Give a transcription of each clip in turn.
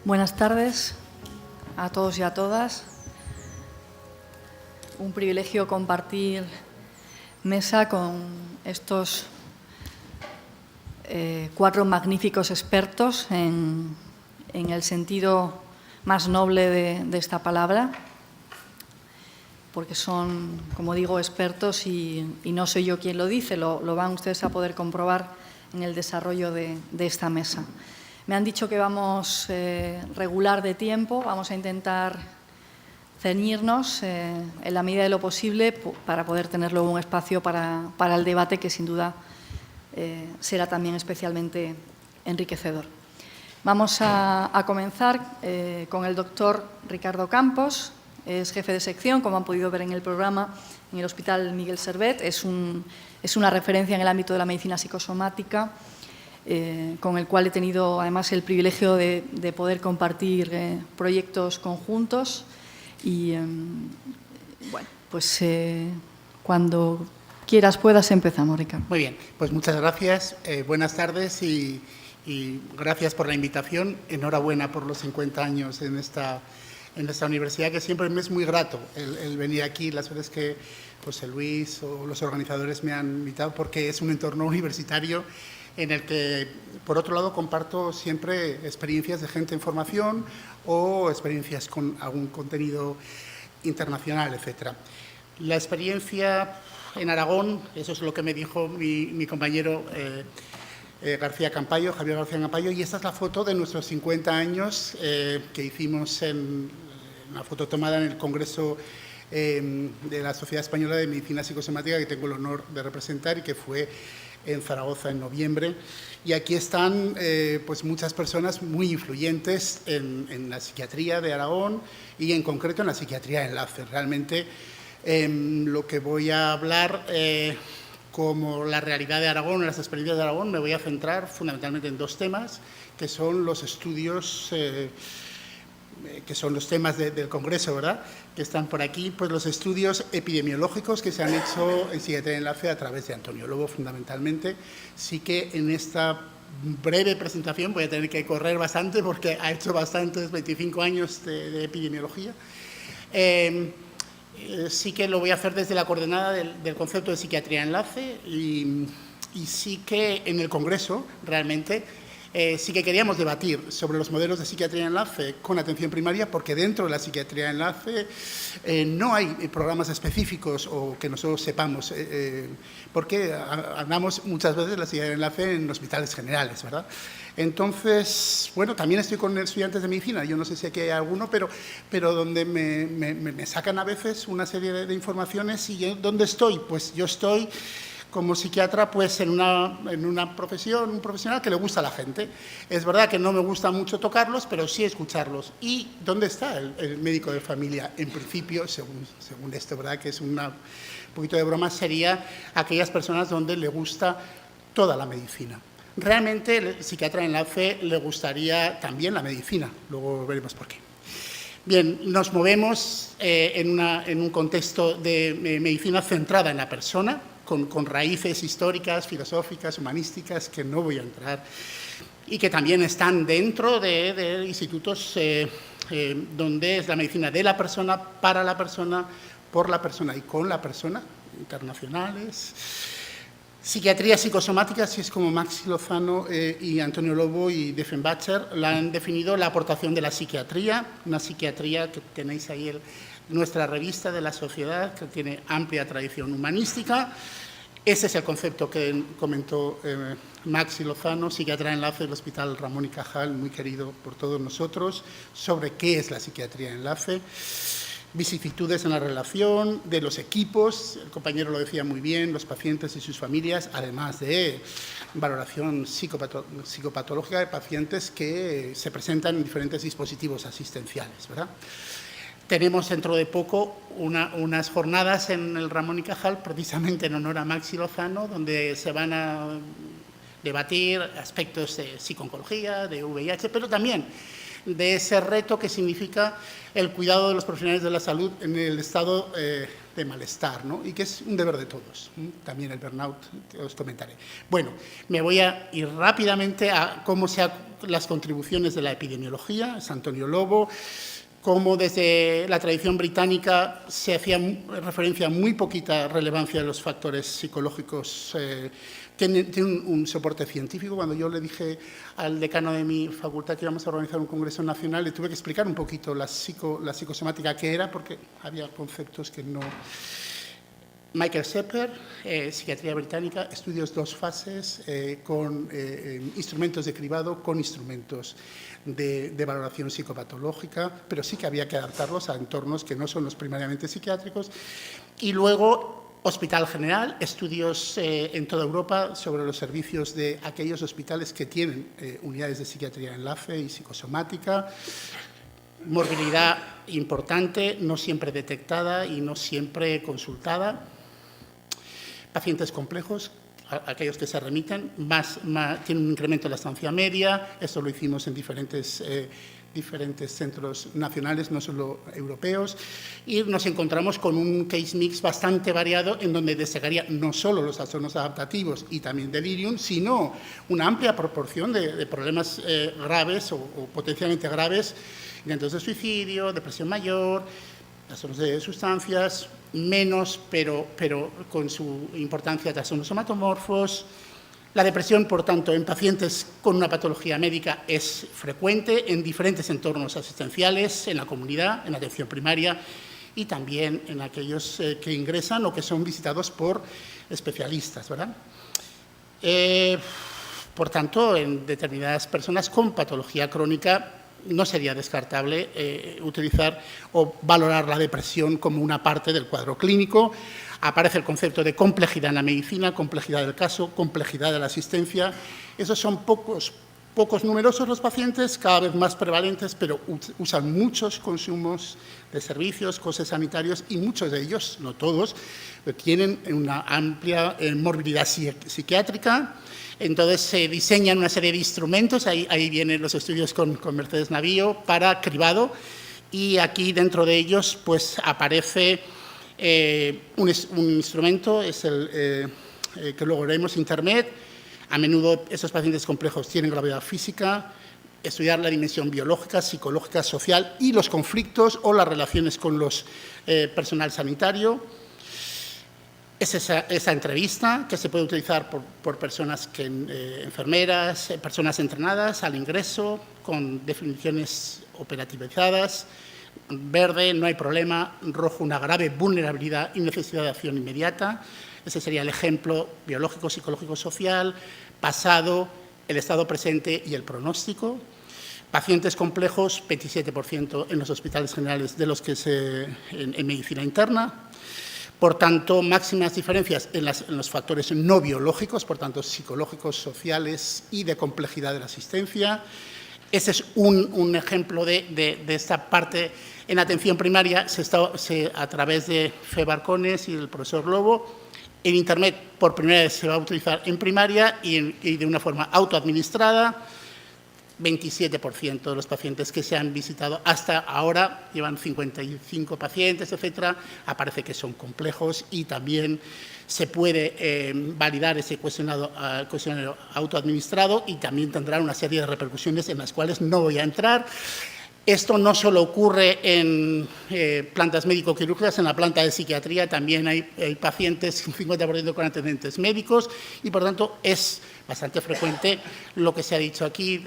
Buenas tardes a todos y a todas. Un privilegio compartir mesa con estos 4 magníficos expertos en el sentido más noble de esta palabra, porque son, como digo, expertos y no soy yo quien lo dice, lo van ustedes a poder comprobar en el desarrollo de esta mesa. Me han dicho que vamos regular de tiempo, vamos a intentar ceñirnos en la medida de lo posible para poder tener luego un espacio para el debate que sin duda será también especialmente enriquecedor. Vamos a comenzar con el doctor Ricardo Campos. Es jefe de sección, como han podido ver en el programa, en el Hospital Miguel Servet. Es una referencia en el ámbito de la medicina psicosomática, con el cual he tenido además el privilegio de poder compartir proyectos conjuntos. Y, bueno, pues cuando quieras, puedas, empezamos, Ricardo. Muy bien, pues muchas gracias. Buenas tardes y gracias por la invitación. Enhorabuena por los 50 años en esta universidad, que siempre me es muy grato el venir aquí las veces que José Luis o los organizadores me han invitado, porque es un entorno universitario en el que, por otro lado, comparto siempre experiencias de gente en formación o experiencias con algún contenido internacional, etc. La experiencia en Aragón, eso es lo que me dijo mi compañero Javier García Campayo, y esta es la foto de nuestros 50 años que hicimos en una foto tomada en el Congreso de la Sociedad Española de Medicina Psicosomática, que tengo el honor de representar y que fue en Zaragoza en noviembre. Y aquí están pues muchas personas muy influyentes en la psiquiatría de Aragón y en concreto en la psiquiatría de enlace. Realmente lo que voy a hablar como la realidad de Aragón, las experiencias de Aragón, me voy a centrar fundamentalmente en 2 temas, que son los estudios, que son los temas del Congreso, ¿verdad?, que están por aquí, pues los estudios epidemiológicos que se han hecho en psiquiatría de enlace a través de Antonio Lobo, fundamentalmente. Sí que en esta breve presentación voy a tener que correr bastante porque ha hecho bastantes, 25 años de epidemiología. Sí que lo voy a hacer desde la coordenada del concepto de psiquiatría de enlace y sí que en el Congreso realmente sí que queríamos debatir sobre los modelos de psiquiatría de enlace con atención primaria, porque dentro de la psiquiatría de enlace no hay programas específicos o que nosotros sepamos, porque hablamos muchas veces de la psiquiatría de enlace en hospitales generales, ¿verdad? Entonces, bueno, también estoy con estudiantes de medicina, yo no sé si aquí hay alguno, pero donde me sacan a veces una serie de informaciones. ¿Y dónde estoy? Pues yo estoy como psiquiatra, pues en una profesión, un profesional que le gusta a la gente. Es verdad que no me gusta mucho tocarlos, pero sí escucharlos. ¿Y dónde está el médico de familia? En principio, según esto, ¿verdad?, que es un poquito de broma, sería aquellas personas donde le gusta toda la medicina. Realmente el psiquiatra de enlace le gustaría también la medicina, luego veremos por qué. Bien, nos movemos en un contexto de medicina centrada en la persona, con raíces históricas, filosóficas, humanísticas, que no voy a entrar, y que también están dentro de institutos donde es la medicina de la persona, para la persona, por la persona y con la persona, internacionales. Psiquiatría psicosomática, así es como Maxi Lozano y Antonio Lobo y Diefenbacher la han definido, la aportación de la psiquiatría, una psiquiatría que tenéis ahí nuestra revista de la sociedad, que tiene amplia tradición humanística. Ese es el concepto que comentó Maxi Lozano, psiquiatra de enlace del Hospital Ramón y Cajal, muy querido por todos nosotros, sobre qué es la psiquiatría de enlace. Vicisitudes en la relación de los equipos, el compañero lo decía muy bien, los pacientes y sus familias, además de valoración psicopatológica de pacientes que se presentan en diferentes dispositivos asistenciales, ¿verdad? Tenemos dentro de poco unas jornadas en el Ramón y Cajal, precisamente en honor a Maxi Lozano, donde se van a debatir aspectos de psico-oncología, de VIH, pero también de ese reto que significa el cuidado de los profesionales de la salud en el estado de de malestar, ¿no? Y que es un deber de todos. También el burnout, os comentaré. Bueno, me voy a ir rápidamente a cómo las contribuciones de la epidemiología, es Antonio Lobo, cómo desde la tradición británica se hacía referencia a muy poquita relevancia de los factores psicológicos. Tiene un soporte científico. Cuando yo le dije al decano de mi facultad que íbamos a organizar un congreso nacional, le tuve que explicar un poquito la psicosomática que era, porque había conceptos que no... Michael Sepper, Psiquiatría Británica, estudios 2 fases, con instrumentos de cribado, con instrumentos de valoración psicopatológica, pero sí que había que adaptarlos a entornos que no son los primariamente psiquiátricos. Y luego, Hospital General, estudios en toda Europa sobre los servicios de aquellos hospitales que tienen unidades de psiquiatría enlace y psicosomática. Morbilidad importante, no siempre detectada y no siempre consultada. Pacientes complejos, aquellos que se remiten, tienen un incremento de la estancia media. Esto lo hicimos en diferentes centros nacionales, no solo europeos, y nos encontramos con un case mix bastante variado en donde destacaría no solo los trastornos adaptativos y también delirium, sino una amplia proporción de problemas graves o potencialmente graves, intentos de suicidio, depresión mayor, trastornos de sustancias, menos, pero con su importancia, trastornos somatomorfos. La depresión, por tanto, en pacientes con una patología médica es frecuente en diferentes entornos asistenciales, en la comunidad, en la atención primaria y también en aquellos que ingresan o que son visitados por especialistas, ¿verdad? Por tanto, en determinadas personas con patología crónica no sería descartable utilizar o valorar la depresión como una parte del cuadro clínico. Aparece el concepto de complejidad en la medicina, complejidad del caso, complejidad de la asistencia. Esos son pocos numerosos los pacientes, cada vez más prevalentes, pero usan muchos consumos de servicios, costes sanitarios, y muchos de ellos, no todos, tienen una amplia morbilidad psiquiátrica. Entonces se diseñan una serie de instrumentos, ahí vienen los estudios con Mercedes Navío, para cribado, y aquí dentro de ellos pues aparece un instrumento, es el que luego veremos, Intermed. A menudo esos pacientes complejos tienen gravedad física, estudiar la dimensión biológica, psicológica, social y los conflictos o las relaciones con los personal sanitario. Es esa entrevista que se puede utilizar por personas enfermeras, personas entrenadas al ingreso, con definiciones operativizadas. Verde, no hay problema. Rojo, una grave vulnerabilidad y necesidad de acción inmediata. Ese sería el ejemplo biológico, psicológico, social. Pasado, el estado presente y el pronóstico. Pacientes complejos, 27% en los hospitales generales de los que en medicina interna. Por tanto, máximas diferencias en los factores no biológicos, por tanto, psicológicos, sociales y de complejidad de la asistencia. Ese es un ejemplo de esta parte en atención primaria, a través de Febarcones y el profesor Lobo. En Internet, por primera vez, se va a utilizar en primaria y de una forma autoadministrada. 27% de los pacientes que se han visitado hasta ahora, llevan 55 pacientes, etcétera, aparece que son complejos y también se puede validar ese cuestionario autoadministrado y también tendrá una serie de repercusiones en las cuales no voy a entrar. Esto no solo ocurre en plantas médico-quirúrgicas, en la planta de psiquiatría también hay pacientes, un 50% con antecedentes médicos y, por tanto, es bastante frecuente lo que se ha dicho aquí,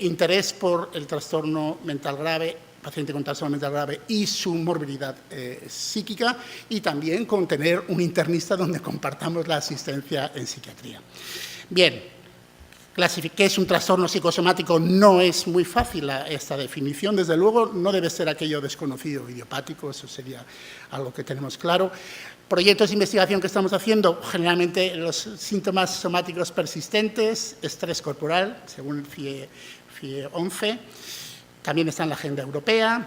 interés por el trastorno mental grave, paciente con trastorno mental grave y su morbilidad psíquica, y también con tener un internista donde compartamos la asistencia en psiquiatría. Bien, ¿qué es un trastorno psicosomático? No es muy fácil esta definición, desde luego no debe ser aquello desconocido, idiopático, eso sería algo que tenemos claro. Proyectos de investigación que estamos haciendo, generalmente los síntomas somáticos persistentes, estrés corporal, según el FIE 11, también está en la agenda europea.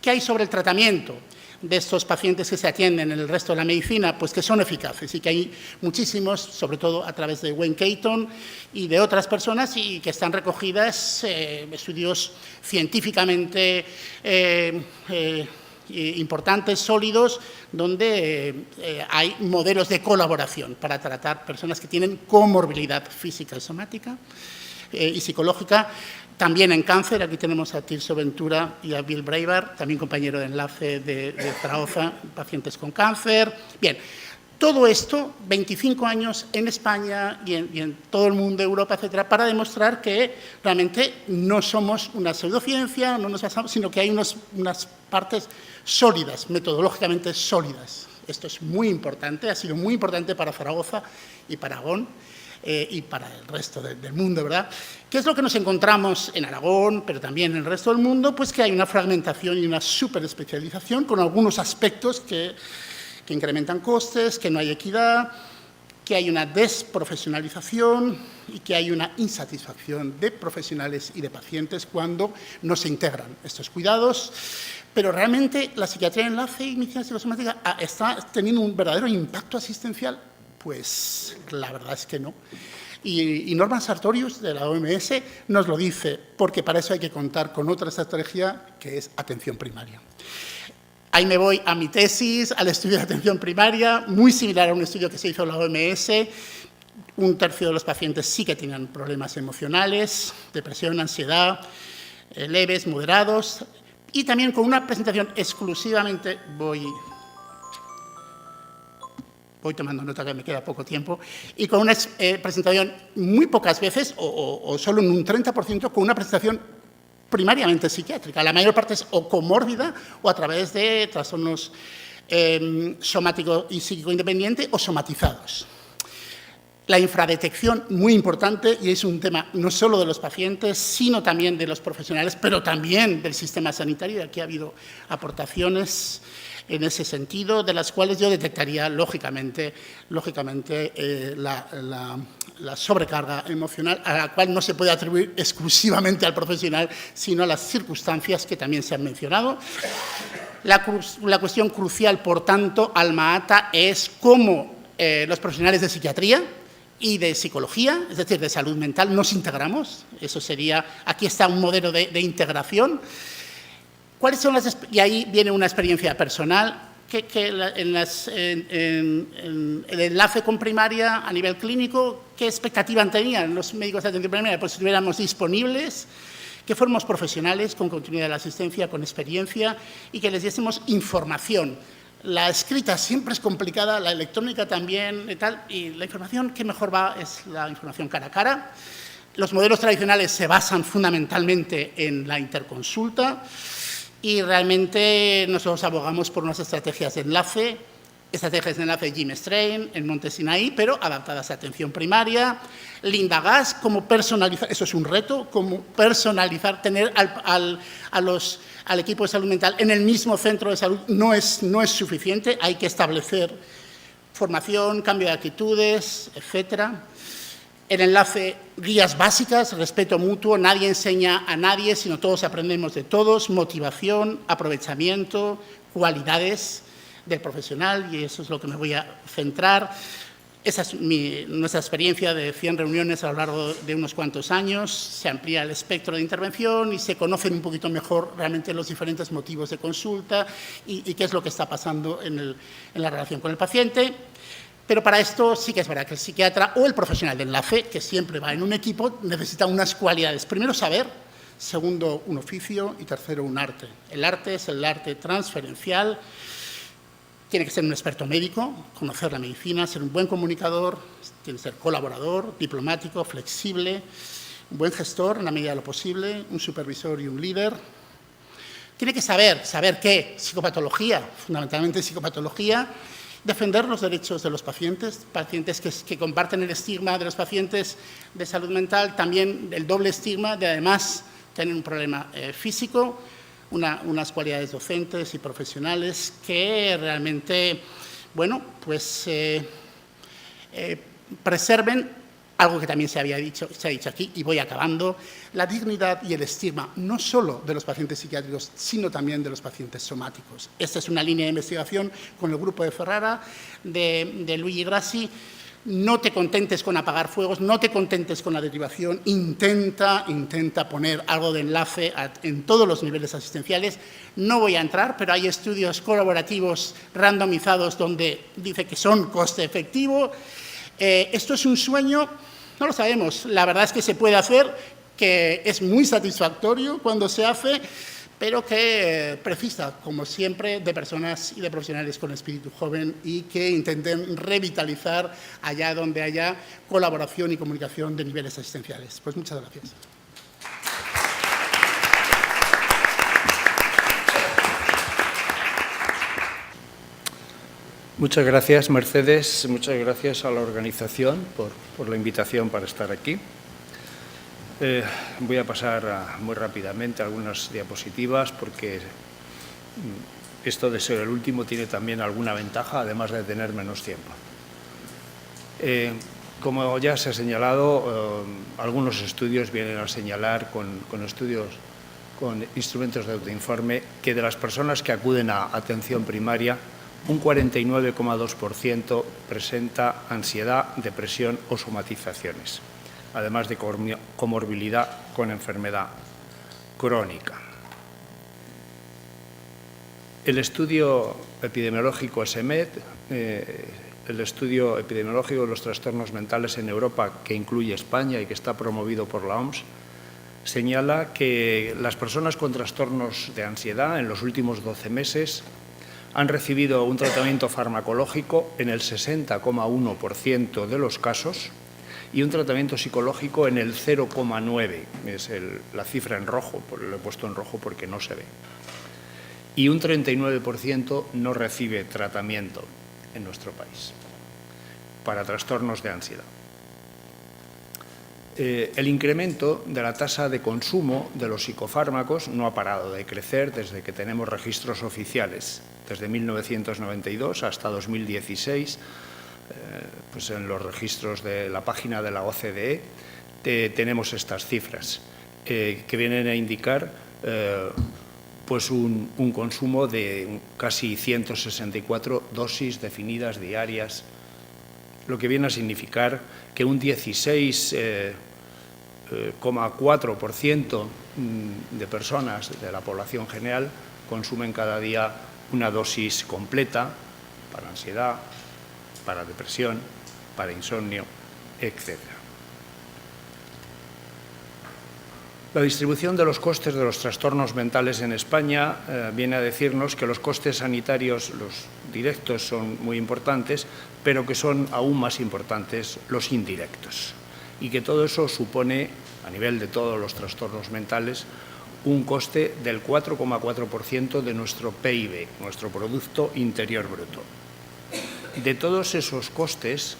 ¿Qué hay sobre el tratamiento de estos pacientes que se atienden en el resto de la medicina? Pues que son eficaces y que hay muchísimos, sobre todo a través de Wayne Caton y de otras personas, y que están recogidas estudios científicamente importantes, sólidos, donde hay modelos de colaboración para tratar personas que tienen comorbilidad física y somática y psicológica. También en cáncer, aquí tenemos a Tirso Ventura y a Bill Breitbart, también compañero de enlace de Zaragoza, pacientes con cáncer. Bien, todo esto, 25 años en España y en todo el mundo, Europa, etcétera, para demostrar que realmente no somos una pseudociencia, no nos basamos, sino que hay unas partes sólidas, metodológicamente sólidas. Esto es muy importante, ha sido muy importante para Zaragoza y para Aragón y para el resto del mundo, ¿verdad? ¿Qué es lo que nos encontramos en Aragón, pero también en el resto del mundo? Pues que hay una fragmentación y una superespecialización con algunos aspectos que incrementan costes, que no hay equidad, que hay una desprofesionalización y que hay una insatisfacción de profesionales y de pacientes cuando no se integran estos cuidados. Pero realmente la psiquiatría de enlace y medicina psicosomática está teniendo un verdadero impacto asistencial. Pues la verdad es que no. Y Norman Sartorius, de la OMS, nos lo dice, porque para eso hay que contar con otra estrategia que es atención primaria. Ahí me voy a mi tesis, al estudio de atención primaria, muy similar a un estudio que se hizo en la OMS. Un tercio de los pacientes sí que tenían problemas emocionales, depresión, ansiedad, leves, moderados, y también con una presentación exclusivamente, voy tomando nota que me queda poco tiempo, y con una presentación muy pocas veces, o solo en un 30%, con una presentación primariamente psiquiátrica. La mayor parte es o comórbida o a través de trastornos somático y psíquico independiente o somatizados. La infradetección, muy importante, y es un tema no solo de los pacientes, sino también de los profesionales, pero también del sistema sanitario, y aquí ha habido aportaciones en ese sentido, de las cuales yo detectaría, lógicamente la sobrecarga emocional, a la cual no se puede atribuir exclusivamente al profesional, sino a las circunstancias que también se han mencionado. La cuestión crucial, por tanto, alma ata, es cómo los profesionales de psiquiatría y de psicología, es decir, de salud mental, nos integramos. Eso sería, aquí está un modelo de integración. ¿Cuáles son y ahí viene una experiencia personal, que en el enlace con primaria a nivel clínico, ¿qué expectativa tenían los médicos de atención primaria? Pues si estuviéramos disponibles, que fuéramos profesionales con continuidad de la asistencia, con experiencia y que les diésemos información. La escrita siempre es complicada, la electrónica también y tal, y la información que mejor va es la información cara a cara. Los modelos tradicionales se basan fundamentalmente en la interconsulta. Y realmente nosotros abogamos por unas estrategias de enlace Jim Strain, en Monte Sinaí, pero adaptadas a atención primaria. Linda Gas, como personalizar, eso es un reto, como personalizar, tener al equipo de salud mental en el mismo centro de salud no es suficiente, hay que establecer formación, cambio de actitudes, etcétera. El enlace, guías básicas, respeto mutuo, nadie enseña a nadie, sino todos aprendemos de todos, motivación, aprovechamiento, cualidades del profesional, y eso es lo que me voy a centrar. Esa es nuestra experiencia de 100 reuniones a lo largo de unos cuantos años, se amplía el espectro de intervención y se conocen un poquito mejor realmente los diferentes motivos de consulta y qué es lo que está pasando en la relación con el paciente. Pero para esto sí que es verdad que el psiquiatra o el profesional de enlace, que siempre va en un equipo, necesita unas cualidades. Primero, saber. Segundo, un oficio. Y tercero, un arte. El arte es el arte transferencial. Tiene que ser un experto médico, conocer la medicina, ser un buen comunicador, tiene que ser colaborador, diplomático, flexible, un buen gestor en la medida de lo posible, un supervisor y un líder. Tiene que saber qué, psicopatología, fundamentalmente psicopatología, defender los derechos de los pacientes que comparten el estigma de los pacientes de salud mental, también el doble estigma de además tener un problema físico, unas cualidades docentes y profesionales que realmente, bueno, pues preserven algo que también se ha dicho aquí, y voy acabando, la dignidad y el estigma, no solo de los pacientes psiquiátricos, sino también de los pacientes somáticos. Esta es una línea de investigación con el grupo de Ferrara, de Luigi Grassi, no te contentes con apagar fuegos, no te contentes con la derivación, intenta poner algo de enlace en todos los niveles asistenciales. No voy a entrar, pero hay estudios colaborativos randomizados donde dice que son coste efectivo. Esto es un sueño, no lo sabemos, la verdad es que se puede hacer, que es muy satisfactorio cuando se hace, pero que precisa, como siempre, de personas y de profesionales con espíritu joven y que intenten revitalizar allá donde haya colaboración y comunicación de niveles asistenciales. Pues muchas gracias. Muchas gracias, Mercedes. Muchas gracias a la organización por la invitación para estar aquí. Voy a pasar muy rápidamente algunas diapositivas porque esto de ser el último tiene también alguna ventaja, además de tener menos tiempo. Como ya se ha señalado, algunos estudios vienen a señalar con instrumentos de autoinforme que de las personas que acuden a atención primaria, un 49,2% presenta ansiedad, depresión o somatizaciones, además de comorbilidad con enfermedad crónica. El estudio epidemiológico SEMED, el estudio epidemiológico de los trastornos mentales en Europa, que incluye España y que está promovido por la OMS, señala que las personas con trastornos de ansiedad en los últimos 12 meses han recibido un tratamiento farmacológico en el 60,1% de los casos y un tratamiento psicológico en el 0,9%, es la cifra en rojo, lo he puesto en rojo porque no se ve. Y un 39% no recibe tratamiento en nuestro país para trastornos de ansiedad. El incremento de la tasa de consumo de los psicofármacos no ha parado de crecer desde que tenemos registros oficiales, desde 1992 hasta 2016, pues en los registros de la página de la OCDE tenemos estas cifras que vienen a indicar pues un consumo de casi 164 dosis definidas diarias, lo que viene a significar que un 16,4% de personas de la población general consumen cada día una dosis completa para ansiedad, para depresión, para insomnio, etc. La distribución de los costes de los trastornos mentales en España viene a decirnos que los costes sanitarios, los directos, son muy importantes, pero que son aún más importantes los indirectos, y que todo eso supone, a nivel de todos los trastornos mentales, un coste del 4,4% de nuestro PIB, nuestro Producto Interior Bruto. De todos esos costes,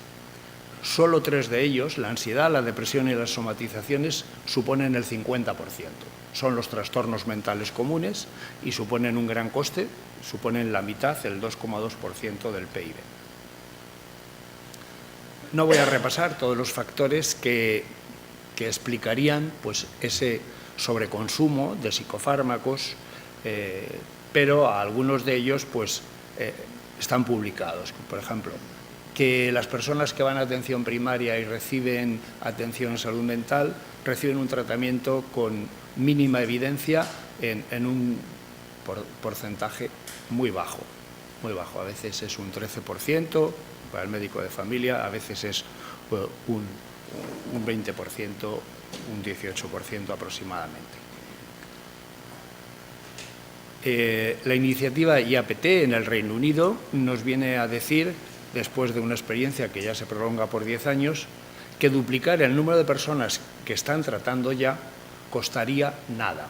solo 3 de ellos, la ansiedad, la depresión y las somatizaciones, suponen el 50%. Son los trastornos mentales comunes y suponen un gran coste, suponen la mitad, el 2,2% del PIB. No voy a repasar todos los factores que explicarían pues, ese sobreconsumo de psicofármacos, pero algunos de ellos pues, están publicados. Por ejemplo, que las personas que van a atención primaria y reciben atención en salud mental reciben un tratamiento con mínima evidencia en un porcentaje muy bajo. A veces es un 13% para el médico de familia, a veces es un 20%, un 18% aproximadamente. La iniciativa IAPT en el Reino Unido nos viene a decir, después de una experiencia que ya se prolonga por 10 años, que duplicar el número de personas que están tratando ya costaría nada.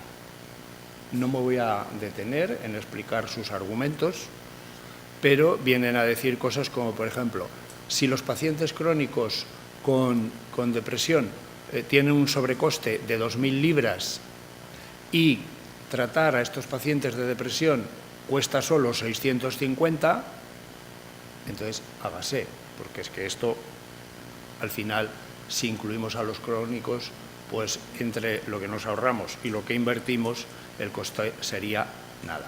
No me voy a detener en explicar sus argumentos, pero vienen a decir cosas como, por ejemplo, si los pacientes crónicos con depresión tienen un sobrecoste de 2.000 libras y tratar a estos pacientes de depresión cuesta solo 650, entonces hágase, porque es que esto, al final, si incluimos a los crónicos, pues entre lo que nos ahorramos y lo que invertimos, el coste sería nada.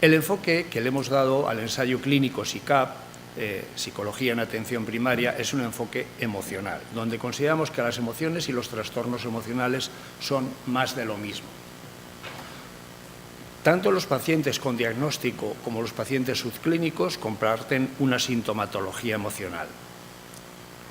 El enfoque que le hemos dado al ensayo clínico SICAP psicología en atención primaria es un enfoque emocional, donde consideramos que las emociones y los trastornos emocionales son más de lo mismo. Tanto los pacientes con diagnóstico como los pacientes subclínicos comparten una sintomatología emocional,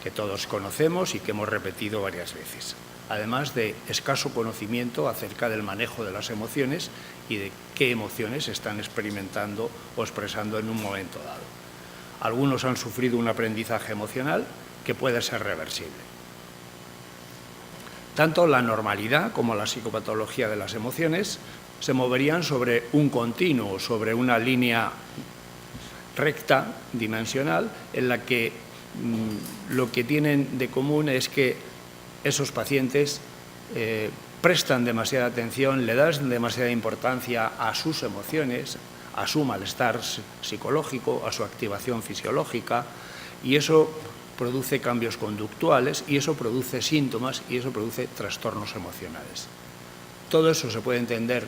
que todos conocemos y que hemos repetido varias veces, además de escaso conocimiento acerca del manejo de las emociones y de qué emociones están experimentando o expresando en un momento dado. Algunos han sufrido un aprendizaje emocional que puede ser reversible. Tanto la normalidad como la psicopatología de las emociones se moverían sobre un continuo, sobre una línea recta, dimensional, en la que lo que tienen de común es que esos pacientes prestan demasiada atención, le dan demasiada importancia a sus emociones, a su malestar psicológico, a su activación fisiológica, y eso produce cambios conductuales, y eso produce síntomas, y eso produce trastornos emocionales. Todo eso se puede entender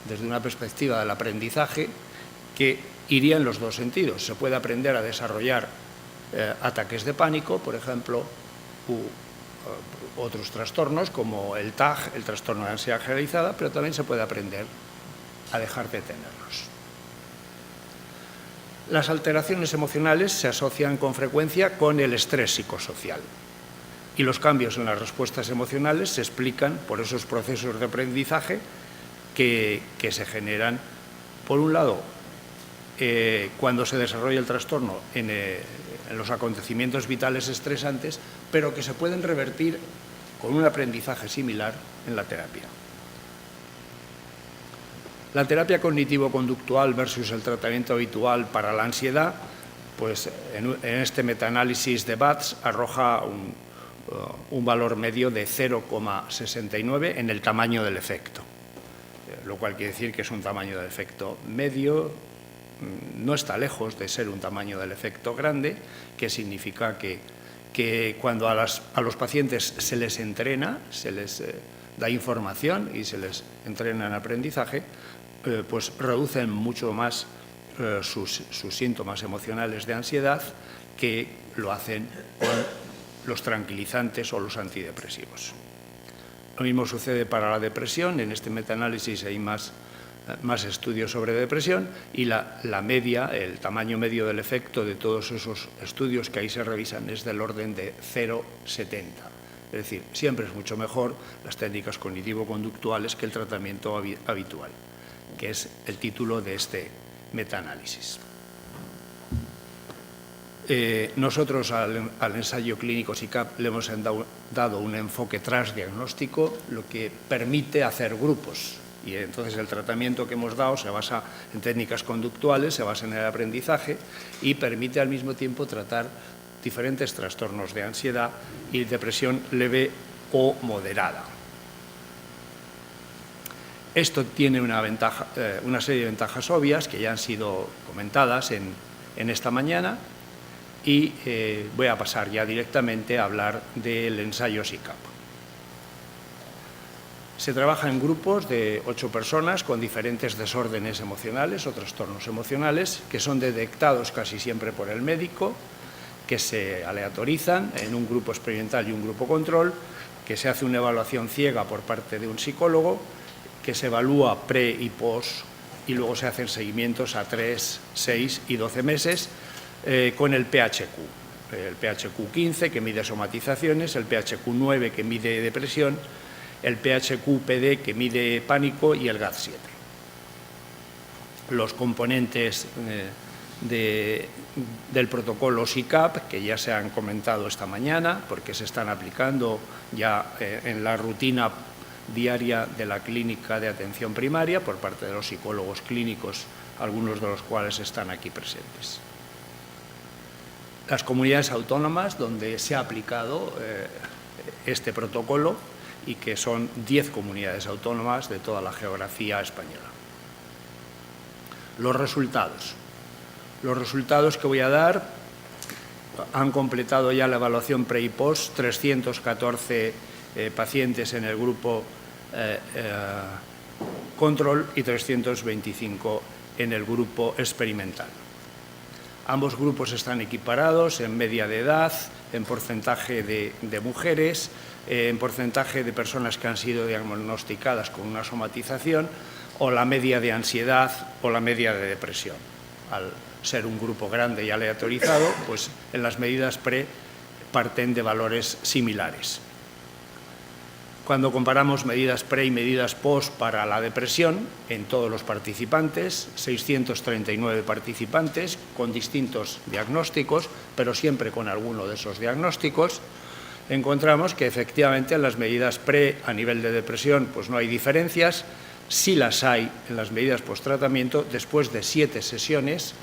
desde una perspectiva del aprendizaje que iría en los dos sentidos. Se puede aprender a desarrollar ataques de pánico, por ejemplo, u otros trastornos como el TAG, el trastorno de ansiedad generalizada, pero también se puede aprender a dejar de tenerlos. Las alteraciones emocionales se asocian con frecuencia con el estrés psicosocial y los cambios en las respuestas emocionales se explican por esos procesos de aprendizaje que se generan, por un lado, cuando se desarrolla el trastorno en los acontecimientos vitales estresantes, pero que se pueden revertir con un aprendizaje similar en la terapia. La terapia cognitivo-conductual versus el tratamiento habitual para la ansiedad, pues en este metaanálisis de BATS arroja un valor medio de 0,69 en el tamaño del efecto, lo cual quiere decir que es un tamaño del efecto medio, no está lejos de ser un tamaño del efecto grande, que significa que cuando a los pacientes se les entrena, se les da información y se les entrena en aprendizaje, pues reducen mucho más sus síntomas emocionales de ansiedad que lo hacen con los tranquilizantes o los antidepresivos. Lo mismo sucede para la depresión. En este metaanálisis hay más estudios sobre depresión y la media, el tamaño medio del efecto de todos esos estudios que ahí se revisan es del orden de 0,70. Es decir, siempre es mucho mejor las técnicas cognitivo-conductuales que el tratamiento habitual, que es el título de este metaanálisis. Nosotros al ensayo clínico SICAP le hemos dado un enfoque transdiagnóstico, lo que permite hacer grupos. Y entonces el tratamiento que hemos dado se basa en técnicas conductuales, se basa en el aprendizaje y permite al mismo tiempo tratar diferentes trastornos de ansiedad y depresión leve o moderada. Esto tiene una serie de ventajas obvias que ya han sido comentadas en esta mañana y voy a pasar ya directamente a hablar del ensayo SICAP. Se trabaja en grupos de 8 personas con diferentes desórdenes emocionales o trastornos emocionales que son detectados casi siempre por el médico, que se aleatorizan en un grupo experimental y un grupo control, que se hace una evaluación ciega por parte de un psicólogo, que se evalúa pre y post y luego se hacen seguimientos a 3, 6 y 12 meses con el PHQ. El PHQ-15 que mide somatizaciones, el PHQ-9 que mide depresión, el PHQ-PD que mide pánico y el GAD-7. Los componentes del protocolo SICAP, que ya se han comentado esta mañana, porque se están aplicando ya en la rutina diaria de la clínica de atención primaria por parte de los psicólogos clínicos, algunos de los cuales están aquí presentes. Las comunidades autónomas donde se ha aplicado este protocolo y que son 10 comunidades autónomas de toda la geografía española. Los resultados. Los resultados que voy a dar han completado ya la evaluación pre y post 314 pacientes en el grupo control y 325 en el grupo experimental. Ambos grupos están equiparados en media de edad, en porcentaje de mujeres, en porcentaje de personas que han sido diagnosticadas con una somatización, o la media de ansiedad o la media de depresión. Al ser un grupo grande y aleatorizado, pues en las medidas pre parten de valores similares. Cuando comparamos medidas pre y medidas post para la depresión, en todos los participantes, 639 participantes con distintos diagnósticos, pero siempre con alguno de esos diagnósticos, encontramos que efectivamente en las medidas pre a nivel de depresión pues no hay diferencias, sí las hay en las medidas post-tratamiento después de 7 sesiones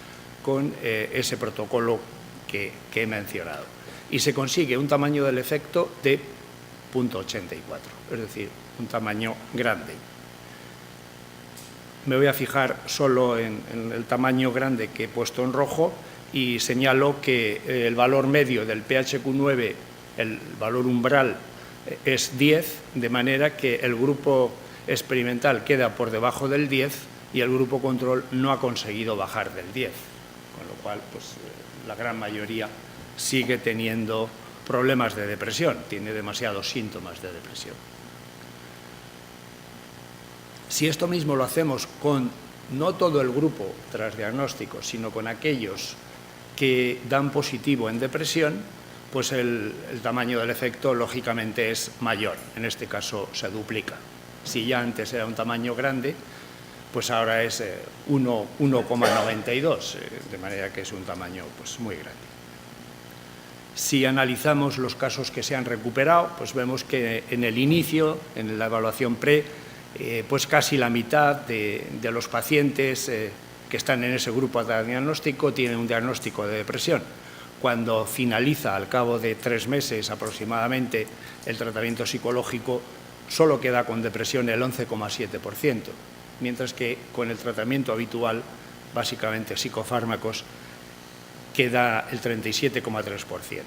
con ese protocolo que he mencionado. Y se consigue un tamaño del efecto de 0,84, es decir, un tamaño grande. Me voy a fijar solo en el tamaño grande que he puesto en rojo y señalo que el valor medio del PHQ-9, el valor umbral, es 10, de manera que el grupo experimental queda por debajo del 10 y el grupo control no ha conseguido bajar del 10, con lo cual pues, la gran mayoría sigue teniendo problemas de depresión, tiene demasiados síntomas de depresión. Si esto mismo lo hacemos con no todo el grupo tras diagnóstico, sino con aquellos que dan positivo en depresión, pues el tamaño del efecto lógicamente es mayor, en este caso se duplica. Si ya antes era un tamaño grande, pues ahora es 1,92, de manera que es un tamaño pues, muy grande. Si analizamos los casos que se han recuperado, pues vemos que en el inicio, en la evaluación pre, pues casi la mitad de los pacientes que están en ese grupo de diagnóstico tienen un diagnóstico de depresión. Cuando finaliza, al cabo de 3 meses aproximadamente, el tratamiento psicológico, solo queda con depresión el 11,7%, mientras que con el tratamiento habitual, básicamente psicofármacos, queda el 37,3%.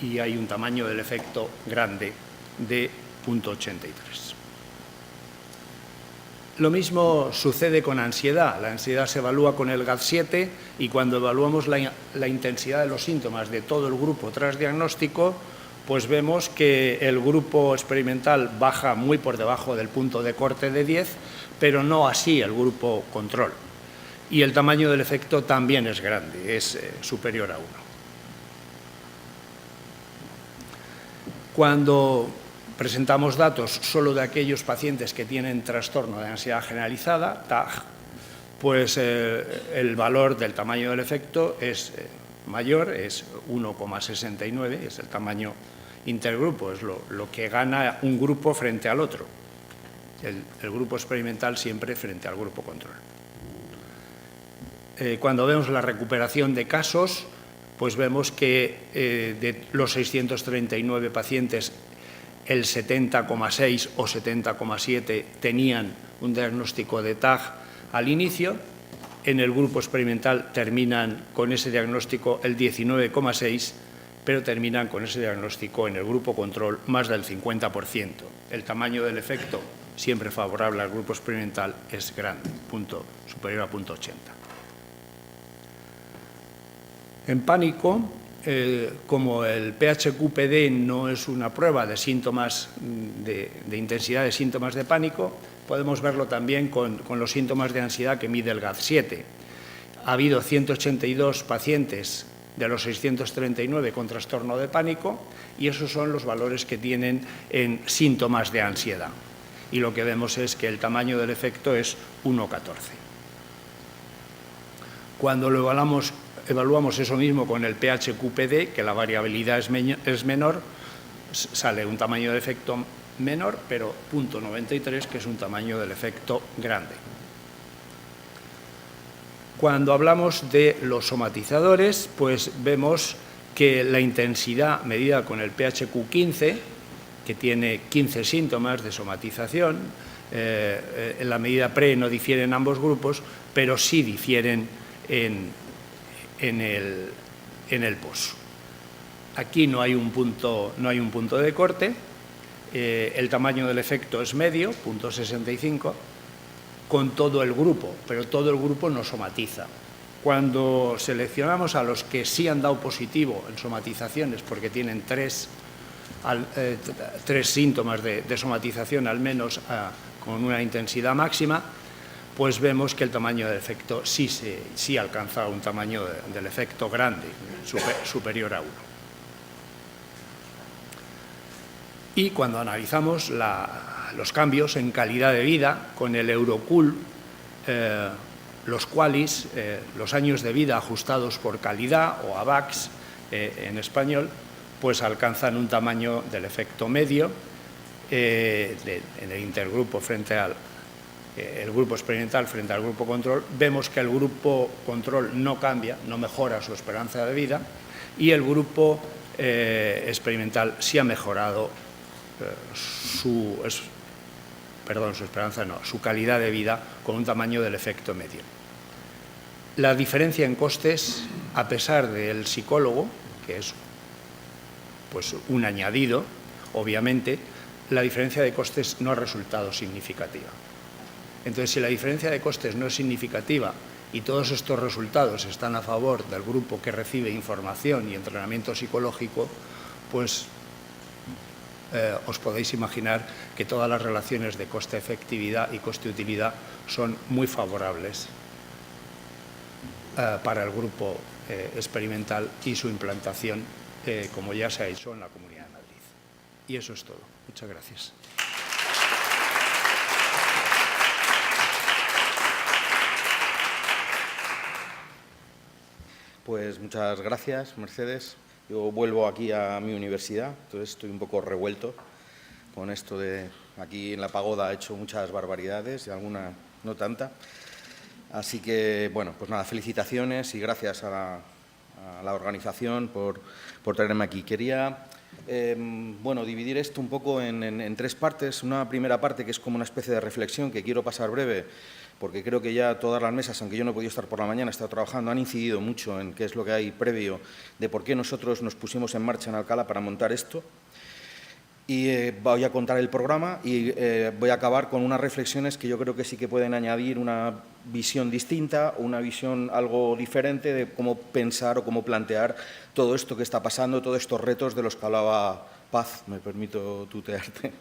Y hay un tamaño del efecto grande de 0,83. Lo mismo sucede con ansiedad. La ansiedad se evalúa con el GAD-7 y cuando evaluamos la intensidad de los síntomas de todo el grupo tras diagnóstico, pues vemos que el grupo experimental baja muy por debajo del punto de corte de 10, pero no así el grupo control. Y el tamaño del efecto también es grande, es superior a 1. Cuando presentamos datos solo de aquellos pacientes que tienen trastorno de ansiedad generalizada, TAG, pues el valor del tamaño del efecto es mayor, es 1,69, es el tamaño intergrupo, es lo que gana un grupo frente al otro. El grupo experimental siempre frente al grupo control. Cuando vemos la recuperación de casos, pues vemos que de los 639 pacientes, el 70,6 o 70,7 tenían un diagnóstico de TAG al inicio. En el grupo experimental terminan con ese diagnóstico el 19,6, pero terminan con ese diagnóstico en el grupo control más del 50%. El tamaño del efecto, siempre favorable al grupo experimental, es grande, superior a 0,80. En pánico, como el PHQ-PD no es una prueba de síntomas, de intensidad de síntomas de pánico, podemos verlo también con los síntomas de ansiedad que mide el GAD-7. Ha habido 182 pacientes de los 639 con trastorno de pánico y esos son los valores que tienen en síntomas de ansiedad. Y lo que vemos es que el tamaño del efecto es 1,14. Cuando lo evaluamos eso mismo con el PHQ-PD, que la variabilidad es menor, sale un tamaño de efecto menor, pero 0,93, que es un tamaño del efecto grande. Cuando hablamos de los somatizadores, pues vemos que la intensidad medida con el PHQ-15, que tiene 15 síntomas de somatización, en la medida pre no difieren ambos grupos, pero sí difieren en el post. Aquí no hay un punto de corte, el tamaño del efecto es medio, 0,65, con todo el grupo, pero todo el grupo no somatiza. Cuando seleccionamos a los que sí han dado positivo en somatizaciones, porque tienen tres síntomas de somatización al menos con una intensidad máxima, pues vemos que el tamaño del efecto sí alcanza un tamaño del efecto grande, superior a 1. Y cuando analizamos los cambios en calidad de vida con el Eurocool, los qualis, los años de vida ajustados por calidad, o AVAX en español, pues alcanzan un tamaño del efecto medio en el intergrupo frente al el grupo experimental frente al grupo control. Vemos que el grupo control no cambia, no mejora su esperanza de vida, y el grupo experimental sí ha mejorado su calidad de vida con un tamaño del efecto medio. La diferencia en costes, a pesar del psicólogo, que es pues un añadido, obviamente, la diferencia de costes no ha resultado significativa. Entonces, si la diferencia de costes no es significativa y todos estos resultados están a favor del grupo que recibe información y entrenamiento psicológico, pues os podéis imaginar que todas las relaciones de coste-efectividad y coste-utilidad son muy favorables para el grupo experimental y su implantación, como ya se ha hecho en la Comunidad de Madrid. Y eso es todo. Muchas gracias. Pues muchas gracias, Mercedes. Yo vuelvo aquí a mi universidad, entonces estoy un poco revuelto con esto de aquí en la pagoda he hecho muchas barbaridades y alguna no tanta. Así que, bueno, pues nada, felicitaciones y gracias a la organización por traerme aquí. Quería, bueno, dividir esto un poco en tres partes. Una primera parte que es como una especie de reflexión que quiero pasar breve, porque creo que ya todas las mesas, aunque yo no he podido estar por la mañana, he estado trabajando, han incidido mucho en qué es lo que hay previo de por qué nosotros nos pusimos en marcha en Alcalá para montar esto. Y voy a contar el programa y voy a acabar con unas reflexiones que yo creo que sí que pueden añadir una visión distinta, una visión algo diferente de cómo pensar o cómo plantear todo esto que está pasando, todos estos retos de los que hablaba Paz, me permito tutearte.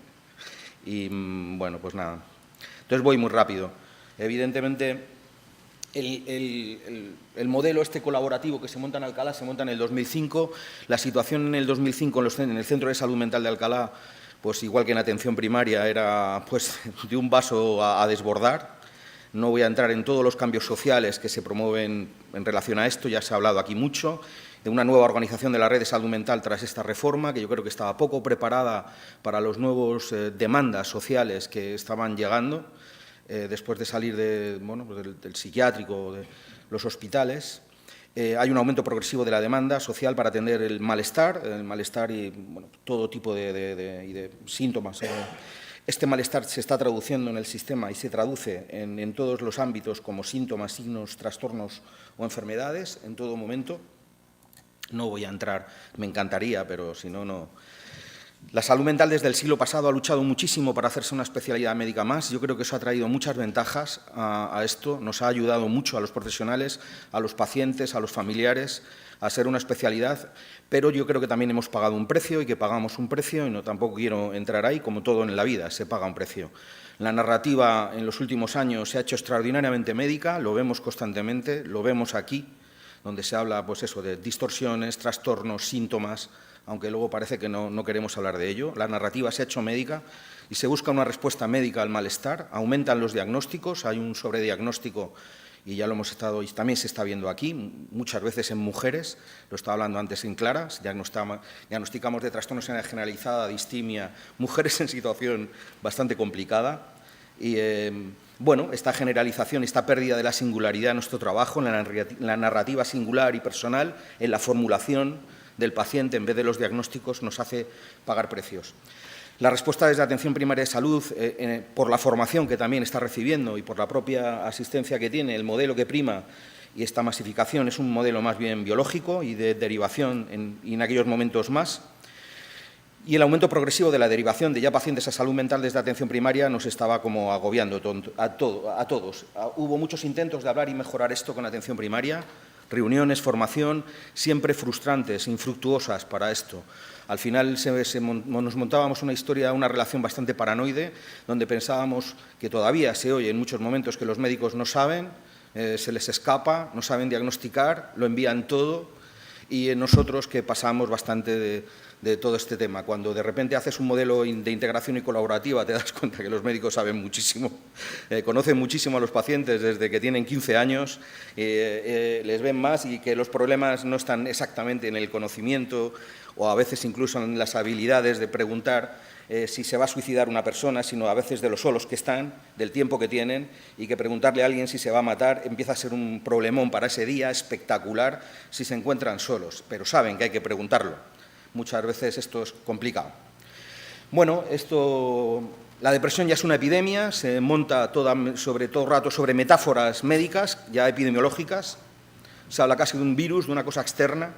Y bueno, pues nada. Entonces voy muy rápido. Evidentemente, el modelo este colaborativo que se monta en Alcalá se monta en el 2005. La situación en el 2005 en el Centro de Salud Mental de Alcalá, pues igual que en atención primaria, era pues de un vaso a desbordar. No voy a entrar en todos los cambios sociales que se promueven en relación a esto, ya se ha hablado aquí mucho, de una nueva organización de la red de salud mental tras esta reforma, que yo creo que estaba poco preparada para los nuevos demandas sociales que estaban llegando. Después de salir del psiquiátrico, de los hospitales. Hay un aumento progresivo de la demanda social para atender el malestar y todo tipo de síntomas. Este malestar se está traduciendo en el sistema y se traduce en todos los ámbitos como síntomas, signos, trastornos o enfermedades en todo momento. No voy a entrar, me encantaría, pero si no, no. La salud mental desde el siglo pasado ha luchado muchísimo para hacerse una especialidad médica más. Yo creo que eso ha traído muchas ventajas a esto. Nos ha ayudado mucho a los profesionales, a los pacientes, a los familiares a ser una especialidad, pero yo creo que también hemos pagado un precio y que pagamos un precio y no tampoco quiero entrar ahí, como todo en la vida, se paga un precio. La narrativa en los últimos años se ha hecho extraordinariamente médica, lo vemos constantemente, lo vemos aquí, donde se habla pues eso, de distorsiones, trastornos, síntomas, aunque luego parece que no queremos hablar de ello. La narrativa se ha hecho médica y se busca una respuesta médica al malestar, aumentan los diagnósticos, hay un sobrediagnóstico y ya lo hemos estado, y también se está viendo aquí, muchas veces en mujeres, lo estaba hablando antes en Clara, diagnosticamos de trastornos generalizada, distimia, mujeres en situación bastante complicada. Y bueno, esta generalización, esta pérdida de la singularidad en nuestro trabajo, en la narrativa singular y personal, en la formulación del paciente en vez de los diagnósticos, nos hace pagar precios. La respuesta desde Atención Primaria de Salud, por la formación que también está recibiendo y por la propia asistencia que tiene, el modelo que prima y esta masificación es un modelo más bien biológico y de derivación en aquellos momentos más. Y el aumento progresivo de la derivación de ya pacientes a salud mental desde atención primaria nos estaba como agobiando a todos. Hubo muchos intentos de hablar y mejorar esto con atención primaria, reuniones, formación, siempre frustrantes, infructuosas para esto. Al final nos montábamos una historia, una relación bastante paranoide, donde pensábamos que todavía se oye en muchos momentos que los médicos no saben, se les escapa, no saben diagnosticar, lo envían todo, y nosotros que pasamos bastante de todo este tema. Cuando de repente haces un modelo de integración y colaborativa, te das cuenta que los médicos saben muchísimo, conocen muchísimo a los pacientes desde que tienen 15 años, les ven más, y que los problemas no están exactamente en el conocimiento o a veces incluso en las habilidades de preguntar si se va a suicidar una persona, sino a veces de los solos que están, del tiempo que tienen, y que preguntarle a alguien si se va a matar empieza a ser un problemón para ese día espectacular si se encuentran solos, pero saben que hay que preguntarlo. Muchas veces esto es complicado. Bueno, la depresión ya es una epidemia, se monta todo el rato sobre metáforas médicas, ya epidemiológicas, se habla casi de un virus, de una cosa externa.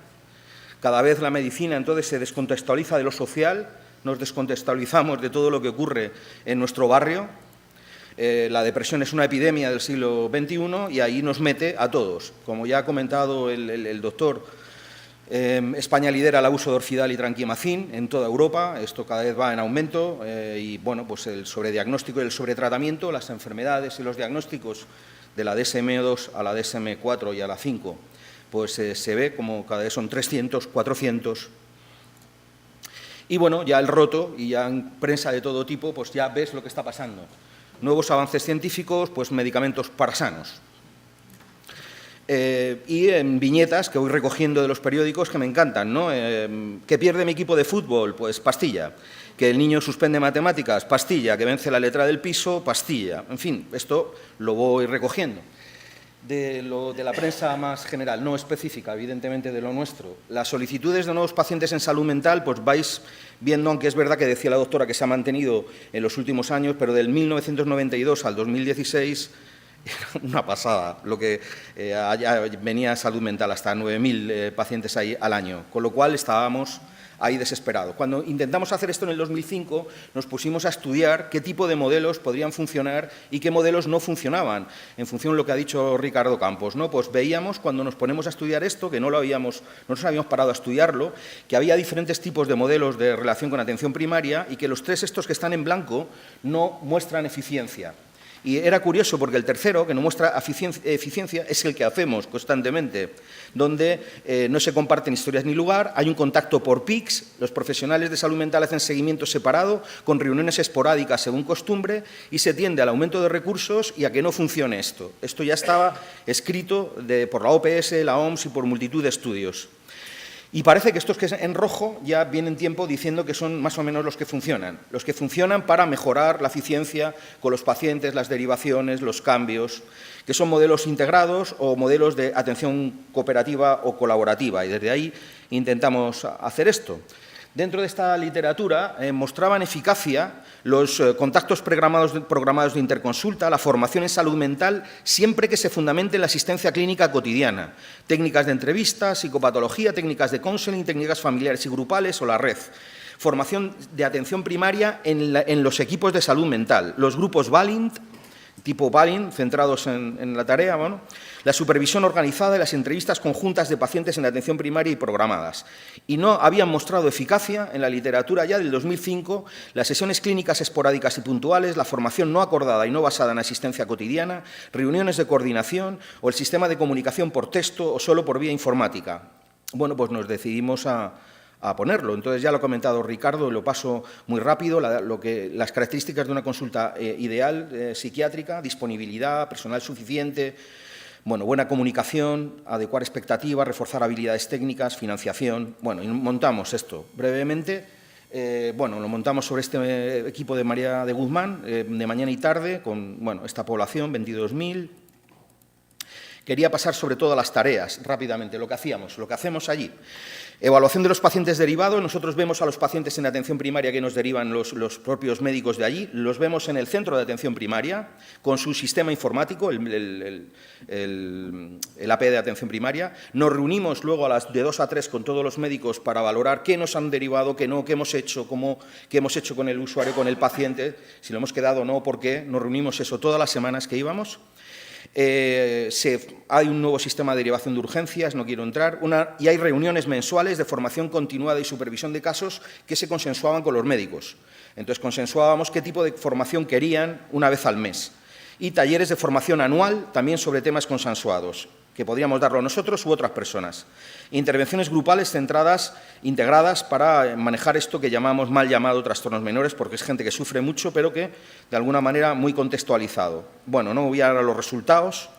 Cada vez la medicina entonces se descontextualiza de lo social, nos descontextualizamos de todo lo que ocurre en nuestro barrio. La depresión es una epidemia del siglo XXI y ahí nos mete a todos. Como ya ha comentado el doctor, España lidera el abuso de Orfidal y Tranquimacin en toda Europa. Esto cada vez va en aumento y bueno, pues el sobrediagnóstico y el sobretratamiento, las enfermedades y los diagnósticos de la DSM-2 a la DSM-4 y a la 5, pues se ve como cada vez son 300, 400. Y bueno, ya el roto y ya en prensa de todo tipo, pues ya ves lo que está pasando. Nuevos avances científicos, pues medicamentos para sanos. Y en viñetas que voy recogiendo de los periódicos que me encantan, ¿no? ¿Que pierde mi equipo de fútbol? Pues pastilla. ¿Que el niño suspende matemáticas? Pastilla. ¿Que vence la letra del piso? Pastilla. En fin, esto lo voy recogiendo. De la prensa más general, no específica, evidentemente, de lo nuestro. Las solicitudes de nuevos pacientes en salud mental, pues vais viendo, aunque es verdad que decía la doctora que se ha mantenido en los últimos años, pero del 1992 al 2016 era una pasada lo que venía a salud mental, hasta 9.000 pacientes ahí al año, con lo cual estábamos ahí desesperados. Cuando intentamos hacer esto en el 2005, nos pusimos a estudiar qué tipo de modelos podrían funcionar y qué modelos no funcionaban, en función de lo que ha dicho Ricardo Campos, ¿no? Pues veíamos, cuando nos ponemos a estudiar esto, que no nos habíamos parado a estudiarlo, que había diferentes tipos de modelos de relación con atención primaria y que los tres estos que están en blanco no muestran eficiencia. Y era curioso porque el tercero, que no muestra eficiencia, es el que hacemos constantemente, donde no se comparten historias ni lugar, hay un contacto por PICs, los profesionales de salud mental hacen seguimiento separado, con reuniones esporádicas según costumbre, y se tiende al aumento de recursos y a que no funcione esto. Esto ya estaba escrito por la OPS, la OMS y por multitud de estudios. Y parece que estos que en rojo ya vienen tiempo diciendo que son más o menos los que funcionan para mejorar la eficiencia con los pacientes, las derivaciones, los cambios, que son modelos integrados o modelos de atención cooperativa o colaborativa, y desde ahí intentamos hacer esto. Dentro de esta literatura mostraban eficacia los contactos programados de interconsulta, la formación en salud mental, siempre que se fundamente en la asistencia clínica cotidiana, técnicas de entrevista, psicopatología, técnicas de counseling, técnicas familiares y grupales o la red. Formación de atención primaria en los equipos de salud mental, los grupos Valint, tipo Balin, centrados en la tarea, bueno, la supervisión organizada y las entrevistas conjuntas de pacientes en atención primaria y programadas. Y no habían mostrado eficacia en la literatura ya del 2005 las sesiones clínicas esporádicas y puntuales, la formación no acordada y no basada en asistencia cotidiana, reuniones de coordinación o el sistema de comunicación por texto o solo por vía informática. Bueno, pues nos decidimos a ponerlo. Entonces, ya lo ha comentado Ricardo, lo paso muy rápido, las características de una consulta ideal psiquiátrica: disponibilidad, personal suficiente, bueno, buena comunicación, adecuar expectativas, reforzar habilidades técnicas, financiación. Bueno, y montamos esto brevemente. Bueno, lo montamos sobre este equipo de María de Guzmán, de mañana y tarde, con bueno, esta población, 22.000. Quería pasar sobre todo a las tareas, rápidamente, lo que hacemos allí. Evaluación de los pacientes derivados. Nosotros vemos a los pacientes en atención primaria que nos derivan los propios médicos de allí. Los vemos en el centro de atención primaria con su sistema informático, el AP de atención primaria. Nos reunimos luego de 2 a 3 con todos los médicos para valorar qué nos han derivado, qué no, qué hemos hecho, qué hemos hecho con el usuario, con el paciente, si lo hemos quedado o no, por qué. Nos reunimos eso todas las semanas que íbamos. Hay un nuevo sistema de derivación de urgencias, no quiero entrar, y hay reuniones mensuales de formación continuada y supervisión de casos que se consensuaban con los médicos. Entonces, consensuábamos qué tipo de formación querían una vez al mes. Y talleres de formación anual también sobre temas consensuados, que podríamos darlo nosotros u otras personas. Intervenciones grupales integradas para manejar esto que llamamos mal llamado trastornos menores, porque es gente que sufre mucho, pero que, de alguna manera, muy contextualizado. Bueno, no voy a dar a los resultados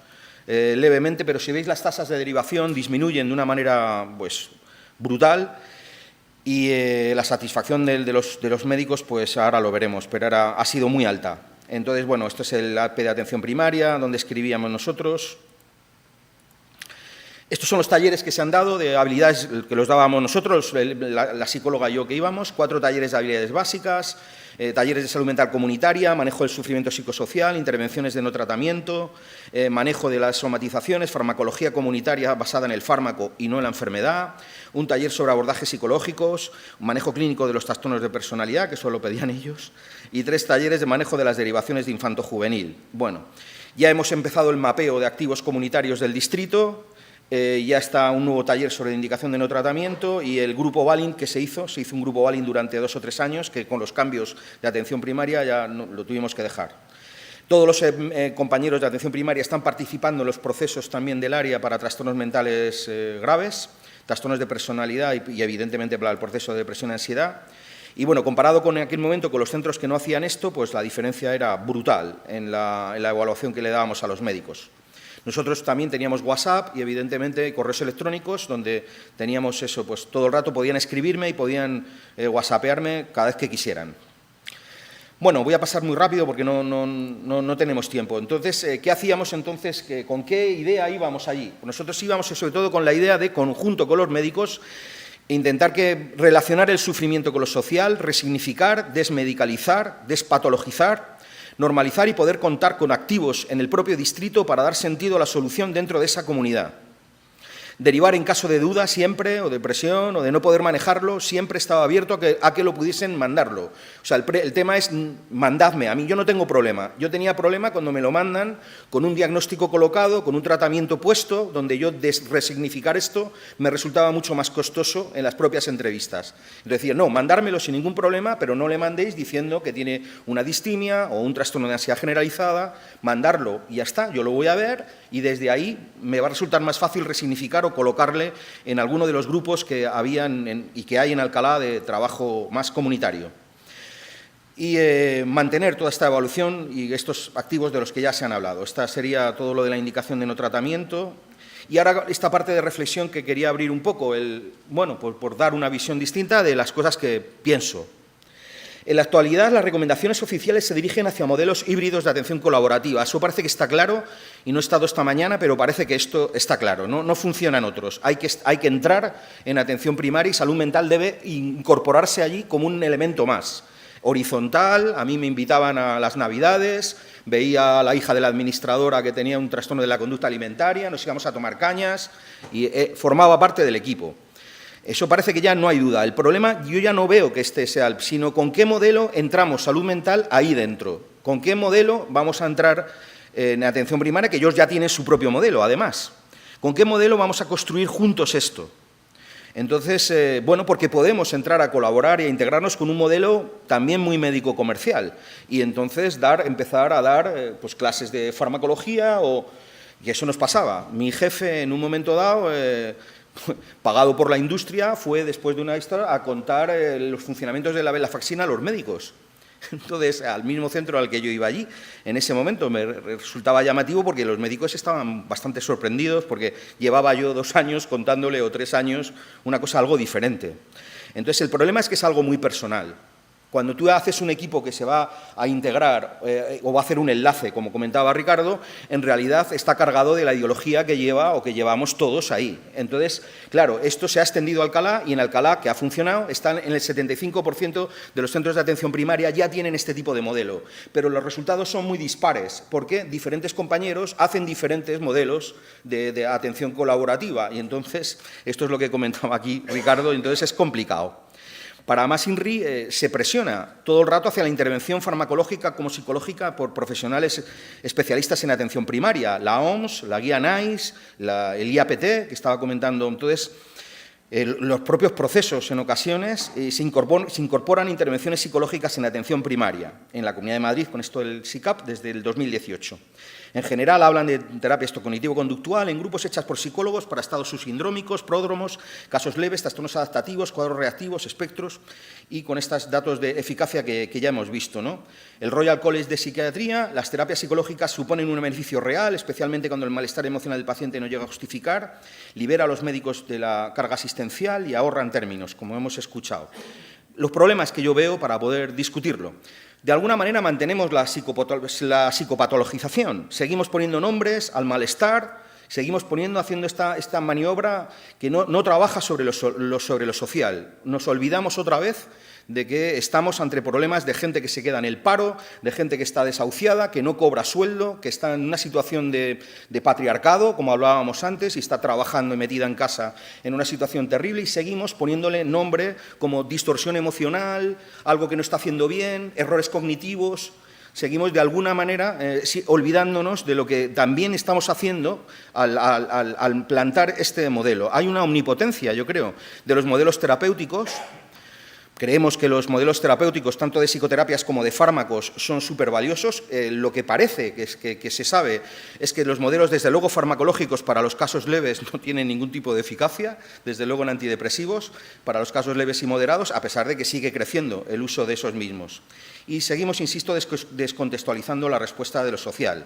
levemente, pero si veis las tasas de derivación disminuyen de una manera pues, brutal y la satisfacción de los médicos, pues ahora lo veremos, pero ahora ha sido muy alta. Entonces, bueno, esto es el AP de atención primaria, donde escribíamos nosotros. Estos son los talleres que se han dado de habilidades que los dábamos nosotros, la psicóloga y yo que íbamos, 4 talleres de habilidades básicas, talleres de salud mental comunitaria, manejo del sufrimiento psicosocial, intervenciones de no tratamiento, manejo de las somatizaciones, farmacología comunitaria basada en el fármaco y no en la enfermedad, un taller sobre abordajes psicológicos, un manejo clínico de los trastornos de personalidad, que eso lo pedían ellos, y 3 talleres de manejo de las derivaciones de infanto-juvenil. Bueno, ya hemos empezado el mapeo de activos comunitarios del distrito. Ya está un nuevo taller sobre indicación de no tratamiento y el grupo Balint que se hizo un grupo Balint durante 2 o 3 años, que con los cambios de atención primaria ya lo tuvimos que dejar. Todos los compañeros de atención primaria están participando en los procesos también del área para trastornos mentales graves, trastornos de personalidad y evidentemente para el proceso de depresión y ansiedad. Y bueno, comparado con aquel momento con los centros que no hacían esto, pues la diferencia era brutal en la evaluación que le dábamos a los médicos. Nosotros también teníamos WhatsApp y, evidentemente, correos electrónicos donde teníamos eso, pues todo el rato podían escribirme y podían whatsappearme cada vez que quisieran. Bueno, voy a pasar muy rápido porque no tenemos tiempo. Entonces, ¿qué hacíamos entonces? ¿Con qué idea íbamos allí? Nosotros íbamos sobre todo con la idea de, conjunto con los médicos, intentar relacionar el sufrimiento con lo social, resignificar, desmedicalizar, despatologizar, normalizar y poder contar con activos en el propio distrito para dar sentido a la solución dentro de esa comunidad. Derivar en caso de duda siempre, o depresión, o de no poder manejarlo, siempre estaba abierto a que lo pudiesen mandarlo. O sea, el tema es, mandadme, a mí yo no tengo problema. Yo tenía problema cuando me lo mandan con un diagnóstico colocado, con un tratamiento puesto, donde yo resignificar esto me resultaba mucho más costoso en las propias entrevistas. Decía, no, mandármelo sin ningún problema, pero no le mandéis diciendo que tiene una distimia o un trastorno de ansiedad generalizada, mandarlo y ya está, yo lo voy a ver y desde ahí me va a resultar más fácil resignificar o colocarle en alguno de los grupos que habían y que hay en Alcalá de trabajo más comunitario. Y mantener toda esta evaluación y estos activos de los que ya se han hablado. Esta sería todo lo de la indicación de no tratamiento. Y ahora esta parte de reflexión que quería abrir un poco, bueno, por dar una visión distinta de las cosas que pienso. En la actualidad, las recomendaciones oficiales se dirigen hacia modelos híbridos de atención colaborativa. Eso parece que está claro, y no he estado esta mañana, pero parece que esto está claro. No funcionan otros. Hay que entrar en atención primaria y salud mental debe incorporarse allí como un elemento más. Horizontal, a mí me invitaban a las Navidades, veía a la hija de la administradora que tenía un trastorno de la conducta alimentaria, nos íbamos a tomar cañas y formaba parte del equipo. Eso parece que ya no hay duda. El problema yo ya no veo que este sea, sino con qué modelo entramos salud mental ahí dentro. Con qué modelo vamos a entrar en atención primaria, que ellos ya tienen su propio modelo, además. ¿Con qué modelo vamos a construir juntos esto? Entonces, bueno, porque podemos entrar a colaborar y a integrarnos con un modelo también muy médico-comercial. Y entonces empezar a dar pues, clases de farmacología y eso nos pasaba. Mi jefe, en un momento dado, pagado por la industria, fue después de una historia a contar los funcionamientos de la venlafaxina a los médicos. Entonces, al mismo centro al que yo iba allí, en ese momento me resultaba llamativo porque los médicos estaban bastante sorprendidos porque llevaba yo 2 años contándole o 3 años una cosa algo diferente. Entonces, el problema es que es algo muy personal. Cuando tú haces un equipo que se va a integrar o va a hacer un enlace, como comentaba Ricardo, en realidad está cargado de la ideología que lleva o que llevamos todos ahí. Entonces, claro, esto se ha extendido a Alcalá y en Alcalá, que ha funcionado, están en el 75% de los centros de atención primaria ya tienen este tipo de modelo. Pero los resultados son muy dispares porque diferentes compañeros hacen diferentes modelos de atención colaborativa y entonces, esto es lo que comentaba aquí Ricardo, entonces es complicado. Para más INRI se presiona todo el rato hacia la intervención farmacológica como psicológica por profesionales especialistas en atención primaria, la OMS, la guía NICE, el IAPT, que estaba comentando. Entonces, los propios procesos en ocasiones se incorporan intervenciones psicológicas en atención primaria en la Comunidad de Madrid, con esto del SICAP, desde el 2018. En general hablan de terapia cognitivo-conductual en grupos hechas por psicólogos para estados subsindrómicos, pródromos, casos leves, trastornos adaptativos, cuadros reactivos, espectros y con estos datos de eficacia que ya hemos visto, ¿no? El Royal College de Psiquiatría, las terapias psicológicas suponen un beneficio real, especialmente cuando el malestar emocional del paciente no llega a justificar, libera a los médicos de la carga asistencial y ahorra en términos, como hemos escuchado. Los problemas que yo veo para poder discutirlo. De alguna manera mantenemos la psicopatologización, seguimos poniendo nombres al malestar, seguimos haciendo esta maniobra que no trabaja sobre lo social. Nos olvidamos otra vez de que estamos ante problemas de gente que se queda en el paro, de gente que está desahuciada, que no cobra sueldo, que está en una situación de patriarcado, como hablábamos antes, y está trabajando y metida en casa en una situación terrible, y seguimos poniéndole nombre como distorsión emocional, algo que no está haciendo bien, errores cognitivos. Seguimos de alguna manera olvidándonos de lo que también estamos haciendo al plantar este modelo. Hay una omnipotencia, yo creo, de los modelos terapéuticos. Creemos que los modelos terapéuticos, tanto de psicoterapias como de fármacos, son súper valiosos. Lo que parece que se sabe es que los modelos, desde luego, farmacológicos para los casos leves no tienen ningún tipo de eficacia, desde luego en antidepresivos, para los casos leves y moderados, a pesar de que sigue creciendo el uso de esos mismos. Y seguimos, insisto, descontextualizando la respuesta de lo social.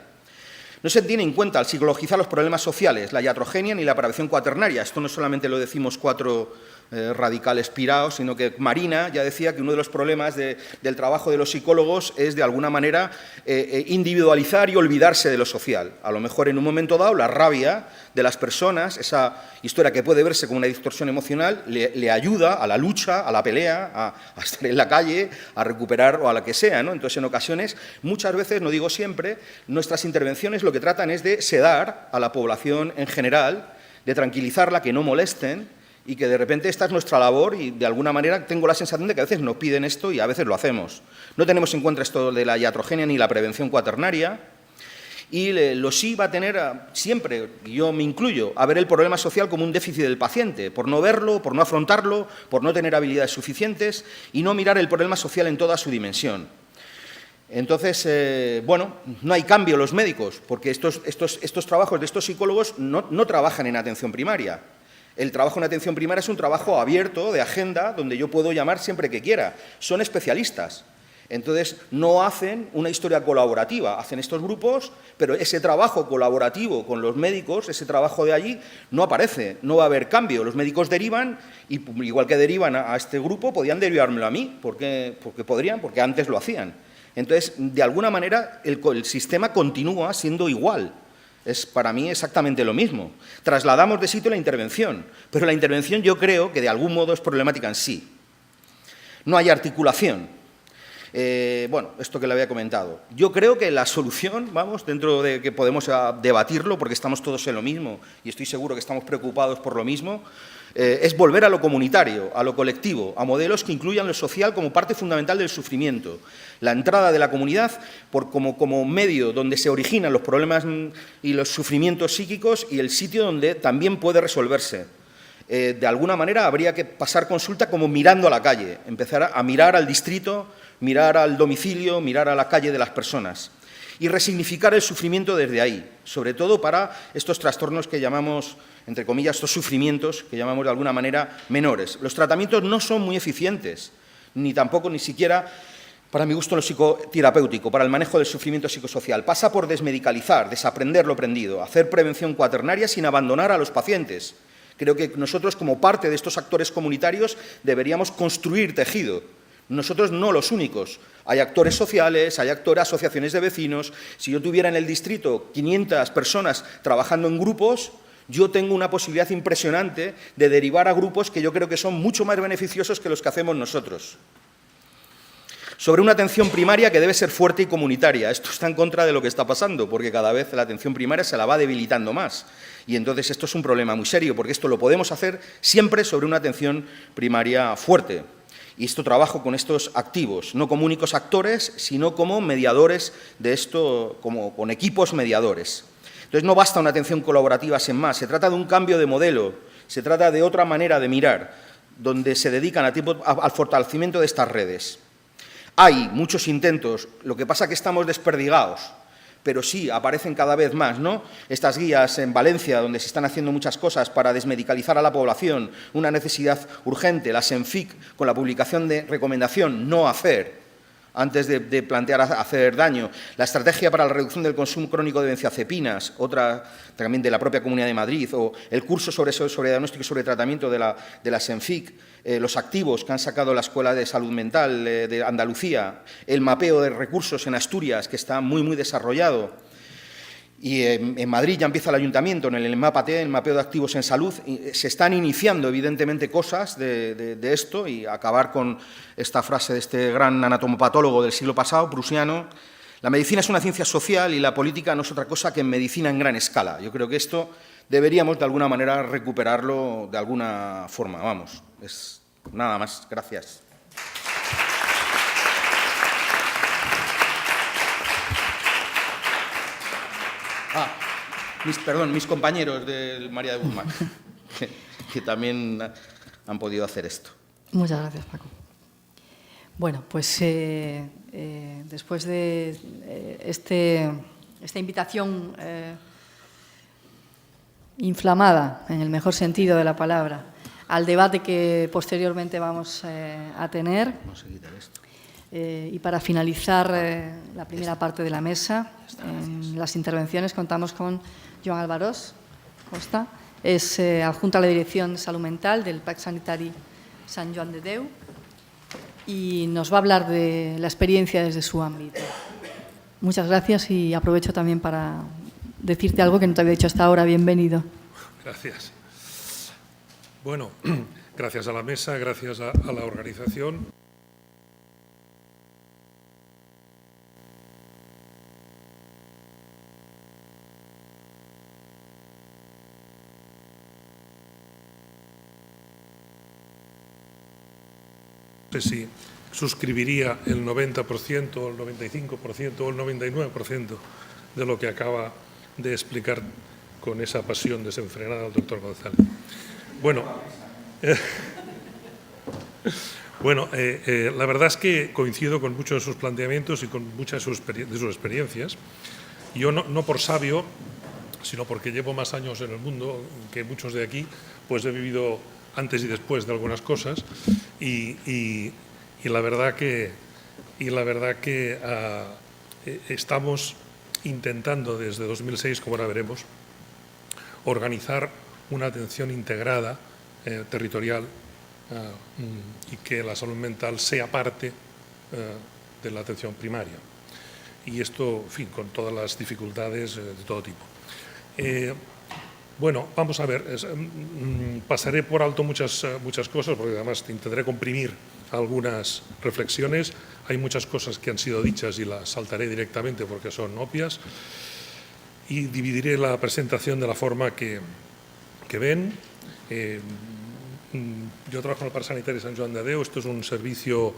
No se tiene en cuenta al psicologizar los problemas sociales, la iatrogenia ni la prevención cuaternaria. Esto no solamente lo decimos cuatro radicales pirados, sino que Marina ya decía que uno de los problemas del trabajo de los psicólogos es, de alguna manera, individualizar y olvidarse de lo social. A lo mejor, en un momento dado, la rabia de las personas, esa historia que puede verse como una distorsión emocional, le ayuda a la lucha, a la pelea, a estar en la calle, a recuperar o a la que sea, ¿no? Entonces, en ocasiones, muchas veces, no digo siempre, nuestras intervenciones lo que tratan es de sedar a la población en general, de tranquilizarla, que no molesten, y que de repente esta es nuestra labor y de alguna manera tengo la sensación de que a veces nos piden esto y a veces lo hacemos. No tenemos en cuenta esto de la iatrogenia ni la prevención cuaternaria y lo sí va a tener siempre, yo me incluyo, a ver el problema social como un déficit del paciente, por no verlo, por no afrontarlo, por no tener habilidades suficientes y no mirar el problema social en toda su dimensión. Entonces, bueno, no hay cambio los médicos, porque estos trabajos de estos psicólogos no trabajan en atención primaria. El trabajo en atención primaria es un trabajo abierto, de agenda, donde yo puedo llamar siempre que quiera. Son especialistas. Entonces, no hacen una historia colaborativa. Hacen estos grupos, pero ese trabajo colaborativo con los médicos, ese trabajo de allí, no aparece. No va a haber cambio. Los médicos derivan, y igual que derivan a este grupo, podían derivármelo a mí, porque podrían, porque antes lo hacían. Entonces, de alguna manera, el sistema continúa siendo igual. Es para mí exactamente lo mismo. Trasladamos de sitio la intervención, pero la intervención yo creo que de algún modo es problemática en sí. No hay articulación. Bueno, esto que le había comentado. Yo creo que la solución, vamos, dentro de que podemos debatirlo, porque estamos todos en lo mismo y estoy seguro que estamos preocupados por lo mismo, es volver a lo comunitario, a lo colectivo, a modelos que incluyan lo social como parte fundamental del sufrimiento. La entrada de la comunidad como medio donde se originan los problemas y los sufrimientos psíquicos y el sitio donde también puede resolverse. De alguna manera habría que pasar consulta como mirando a la calle, empezar a mirar al distrito, mirar al domicilio, mirar a la calle de las personas y resignificar el sufrimiento desde ahí, sobre todo para estos trastornos que llamamos, entre comillas, estos sufrimientos que llamamos de alguna manera menores. Los tratamientos no son muy eficientes, ni siquiera, para mi gusto, en lo psicoterapéutico, para el manejo del sufrimiento psicosocial. Pasa por desmedicalizar, desaprender lo aprendido, hacer prevención cuaternaria sin abandonar a los pacientes. Creo que nosotros, como parte de estos actores comunitarios, deberíamos construir tejido, Nosotros no los únicos. Hay actores sociales, hay asociaciones de vecinos. Si yo tuviera en el distrito 500 personas trabajando en grupos, yo tengo una posibilidad impresionante de derivar a grupos que yo creo que son mucho más beneficiosos que los que hacemos nosotros. Sobre una atención primaria que debe ser fuerte y comunitaria. Esto está en contra de lo que está pasando, porque cada vez la atención primaria se la va debilitando más. Y entonces esto es un problema muy serio, porque esto lo podemos hacer siempre sobre una atención primaria fuerte. Y esto trabajo con estos activos, no como únicos actores, sino como mediadores de esto, como con equipos mediadores. Entonces no basta una atención colaborativa sin más, se trata de un cambio de modelo, se trata de otra manera de mirar, donde se dedican al fortalecimiento de estas redes. Hay muchos intentos, lo que pasa es que estamos desperdigados, pero sí aparecen cada vez más, ¿no? Estas guías en Valencia, donde se están haciendo muchas cosas para desmedicalizar a la población, una necesidad urgente, la SENFIC, con la publicación de recomendación no hacer, antes de plantear hacer daño. La estrategia para la reducción del consumo crónico de benzodiazepinas, otra también de la propia Comunidad de Madrid, o el curso sobre diagnóstico y sobre tratamiento de la SENFIC, los activos que han sacado la Escuela de Salud Mental de Andalucía, el mapeo de recursos en Asturias, que está muy, muy desarrollado. Y en Madrid ya empieza el ayuntamiento, en el MAPAT, el mapeo de activos en salud. Se están iniciando, evidentemente, cosas de esto, y acabar con esta frase de este gran anatomopatólogo del siglo pasado, prusiano: la medicina es una ciencia social y la política no es otra cosa que medicina en gran escala. Yo creo que esto deberíamos, de alguna manera, recuperarlo de alguna forma. Vamos, es nada más. Gracias. Mis compañeros del María de Guzmán, que también han podido hacer esto. Muchas gracias, Paco. Bueno, pues después de esta invitación inflamada, en el mejor sentido de la palabra, al debate que posteriormente vamos a tener, Vamos a quitar esto. Y para finalizar la primera parte de la mesa, en las intervenciones contamos con Joan Alvarós Costa, es adjunto a la Dirección de Salud Mental del Parc Sanitari Sant Joan de Déu, y nos va a hablar de la experiencia desde su ámbito. Muchas gracias, y aprovecho también para decirte algo que no te había dicho hasta ahora. Bienvenido. Gracias. Bueno, gracias a la mesa, gracias a la organización. No sé si suscribiría el 90%, o el 95%, o el 99% de lo que acaba de explicar con esa pasión desenfrenada el doctor González. Bueno, la verdad es que coincido con muchos de sus planteamientos y con muchas de sus experiencias. Yo no por sabio, sino porque llevo más años en el mundo que muchos de aquí, pues he vivido antes y después de algunas cosas, y la verdad que estamos intentando desde 2006, como ahora veremos, organizar una atención integrada territorial y que la salud mental sea parte de la atención primaria. Y esto, en fin, con todas las dificultades de todo tipo. Bueno, vamos a ver, pasaré por alto muchas cosas, porque además intentaré comprimir algunas reflexiones. Hay muchas cosas que han sido dichas y las saltaré directamente porque son obvias, y dividiré la presentación de la forma que ven. Yo trabajo en el Parc Sanitari Sant Joan de Déu. Esto es un servicio,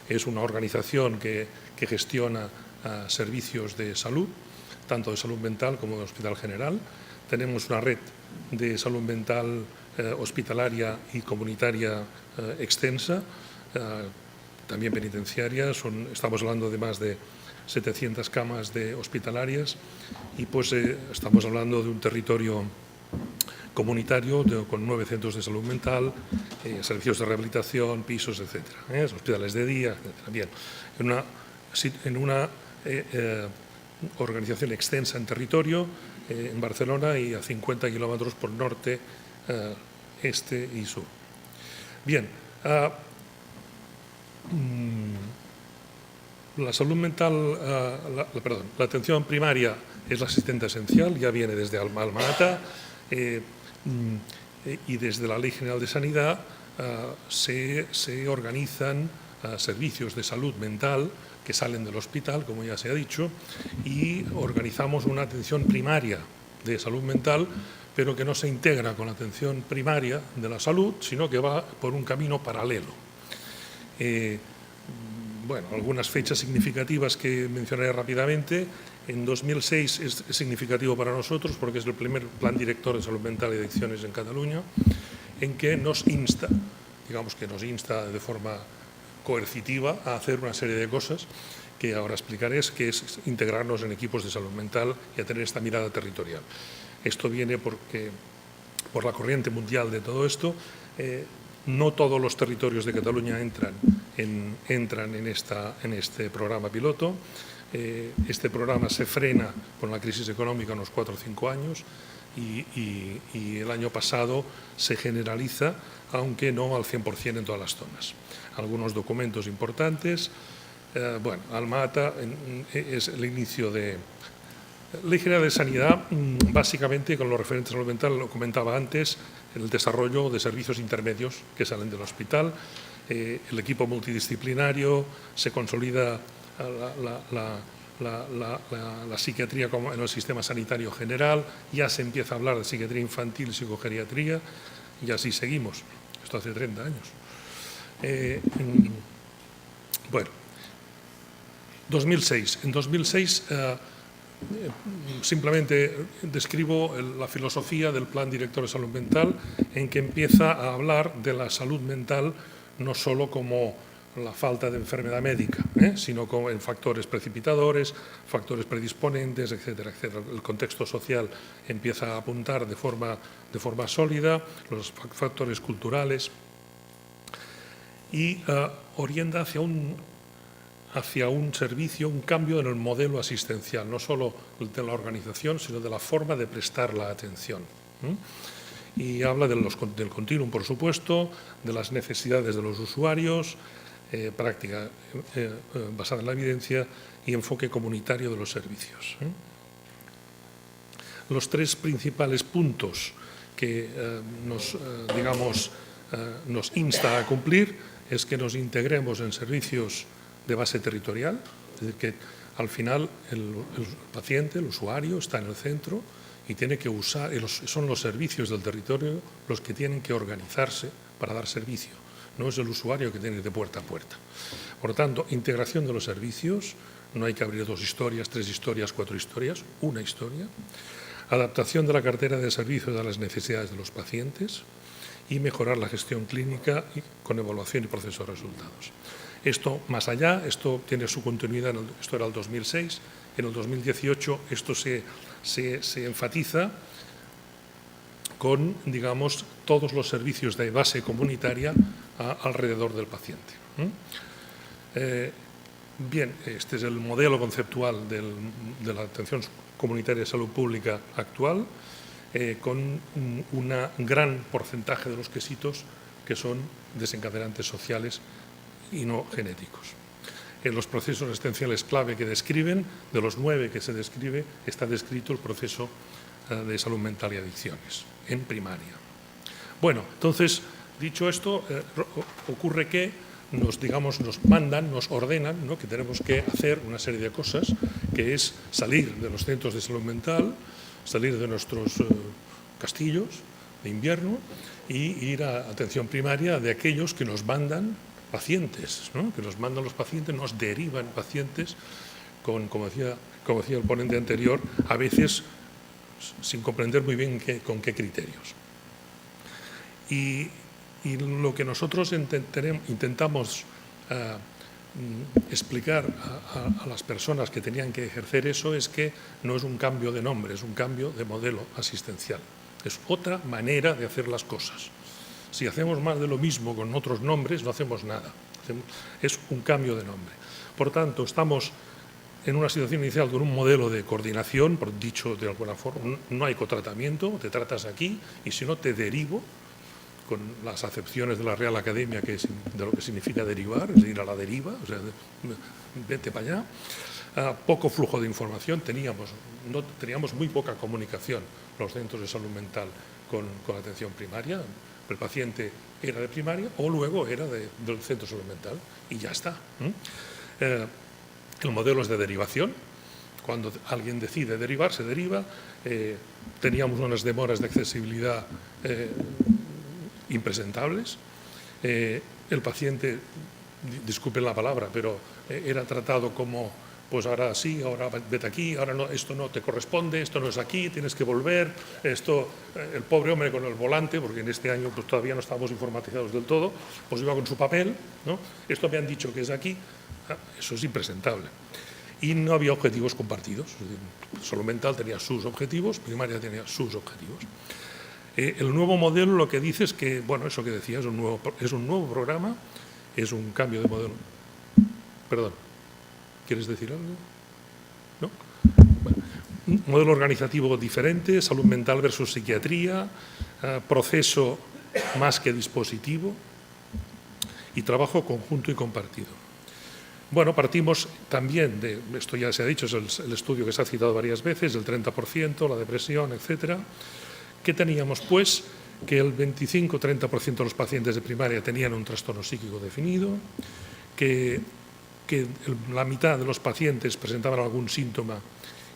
es una organización que gestiona servicios de salud, tanto de salud mental como de hospital general. Tenemos una red de salud mental hospitalaria y comunitaria extensa, también penitenciaria. Estamos hablando de más de 700 camas de hospitalarias, y pues estamos hablando de un territorio comunitario con 9 centros de salud mental, servicios de rehabilitación, pisos, etcétera, hospitales de día, etcétera. Bien, en una organización extensa en territorio, en Barcelona, y a 50 kilómetros por norte, este y sur. Bien, La salud mental, la atención primaria es la asistente esencial, ya viene desde Alma-Ata y desde la Ley General de Sanidad se organizan servicios de salud mental que salen del hospital, como ya se ha dicho, y organizamos una atención primaria de salud mental, pero que no se integra con la atención primaria de la salud, sino que va por un camino paralelo. Bueno, algunas fechas significativas que mencionaré rápidamente. En 2006 es significativo para nosotros porque es el primer plan director de salud mental y adicciones en Cataluña, en que nos insta, digamos que nos insta de forma coercitiva a hacer una serie de cosas que ahora explicaré, que es integrarnos en equipos de salud mental y a tener esta mirada territorial. Esto viene por la corriente mundial de todo esto. No todos los territorios de Cataluña entran en este programa piloto. Este programa se frena con la crisis económica unos 4 o 5 años y el año pasado se generaliza, aunque no al 100% en todas las zonas. Algunos documentos importantes. Bueno, Alma-Ata es el inicio de Ley General de Sanidad, básicamente con los referentes a salud mental, lo comentaba antes, el desarrollo de servicios intermedios que salen del hospital, el equipo multidisciplinario, se consolida la psiquiatría en el sistema sanitario general, ya se empieza a hablar de psiquiatría infantil y psicogeriatría, y así seguimos. Esto hace 30 años. Bueno, 2006. En 2006 simplemente describo la filosofía del Plan Director de Salud Mental, en que empieza a hablar de la salud mental no solo como la falta de enfermedad médica, sino como en factores precipitadores, factores predisponentes, etcétera, etcétera. El contexto social empieza a apuntar de forma sólida, los factores culturales, y orienta hacia un servicio, un cambio en el modelo asistencial, no solo de la organización, sino de la forma de prestar la atención. Y habla del continuum, por supuesto, de las necesidades de los usuarios, práctica basada en la evidencia y enfoque comunitario de los servicios. Los 3 principales puntos que nos insta a cumplir es que nos integremos en servicios de base territorial, es decir, que al final el paciente, el usuario, está en el centro y tiene que usar, son los servicios del territorio los que tienen que organizarse para dar servicio, no es el usuario que tiene que ir de puerta a puerta. Por lo tanto, integración de los servicios, no hay que abrir 2 historias, 3 historias, 4 historias, una historia, adaptación de la cartera de servicios a las necesidades de los pacientes y mejorar la gestión clínica con evaluación y proceso de resultados. Esto más allá, esto tiene su continuidad, esto era el 2006, en el 2018 esto se enfatiza con, digamos, todos los servicios de base comunitaria alrededor del paciente. Bien, este es el modelo conceptual de la atención comunitaria de salud pública actual, con un gran porcentaje de los quesitos que son desencadenantes sociales y no genéticos. En los procesos asistenciales clave que describen, de los 9 que se describe, está descrito el proceso de salud mental y adicciones, en primaria. Bueno, entonces, dicho esto, ocurre que nos mandan, nos ordenan, ¿no?, que tenemos que hacer una serie de cosas, que es salir de los centros de salud mental, salir de nuestros castillos de invierno y ir a atención primaria de aquellos que nos mandan pacientes, ¿no?, que nos mandan los pacientes, nos derivan pacientes como decía el ponente anterior, a veces sin comprender muy bien con qué criterios. Y lo que nosotros intentamos explicar a las personas que tenían que ejercer eso es que no es un cambio de nombre, es un cambio de modelo asistencial. Es otra manera de hacer las cosas. Si hacemos más de lo mismo con otros nombres, no hacemos nada. Es un cambio de nombre. Por tanto, estamos en una situación inicial con un modelo de coordinación, por dicho de alguna forma, no hay cotratamiento, te tratas aquí y si no te derivo con las acepciones de la Real Academia de lo que significa derivar, es ir a la deriva, o sea, vete para allá. Poco flujo de información, teníamos muy poca comunicación los centros de salud mental con la atención primaria. El paciente era de primaria o luego era del centro de salud mental y ya está. El modelo es de derivación. Cuando alguien decide derivar, se deriva. Teníamos unas demoras de accesibilidad impresentables. El paciente, disculpen la palabra, pero era tratado como, pues ahora sí, ahora vete aquí, ahora no, esto no te corresponde, esto no es aquí, tienes que volver, esto, el pobre hombre con el volante, porque en este año pues todavía no estábamos informatizados del todo, pues iba con su papel, ¿no? Esto me han dicho que es aquí, eso es impresentable. Y no había objetivos compartidos, es decir, salud mental tenía sus objetivos, primaria tenía sus objetivos. El nuevo modelo lo que dice es que, bueno, eso que decía, es un nuevo programa, es un cambio de modelo. Perdón, ¿quieres decir algo? ¿No? Bueno, un modelo organizativo diferente, salud mental versus psiquiatría, proceso más que dispositivo y trabajo conjunto y compartido. Bueno, partimos también de, esto ya se ha dicho, es el estudio que se ha citado varias veces, del 30%, la depresión, etcétera. ¿Qué teníamos? Pues que el 25-30% de los pacientes de primaria tenían un trastorno psíquico definido, que la mitad de los pacientes presentaban algún síntoma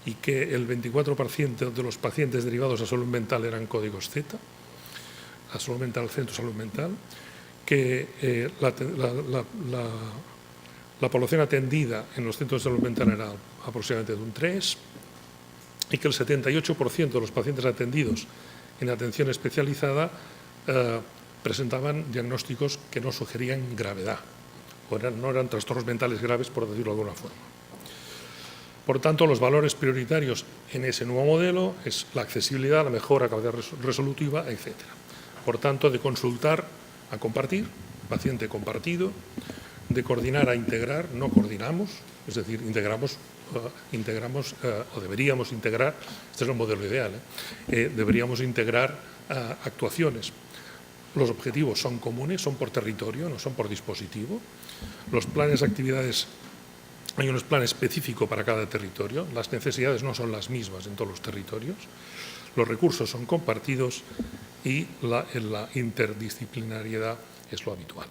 y que el 24% de los pacientes derivados a salud mental eran códigos Z, a salud mental, centro de salud mental, que la población atendida en los centros de salud mental era aproximadamente de un 3 y que el 78% de los pacientes atendidos en atención especializada presentaban diagnósticos que no sugerían gravedad, o no eran trastornos mentales graves, por decirlo de alguna forma. Por tanto, los valores prioritarios en ese nuevo modelo es la accesibilidad, la mejora, capacidad resolutiva, etc. Por tanto, de consultar a compartir, paciente compartido, de coordinar a integrar, no coordinamos, es decir, integramos o deberíamos integrar, este es el modelo ideal, deberíamos integrar actuaciones. Los objetivos son comunes, son por territorio, no son por dispositivo. Los planes de actividades, hay un plan específico para cada territorio, las necesidades no son las mismas en todos los territorios, los recursos son compartidos y la interdisciplinariedad es lo habitual.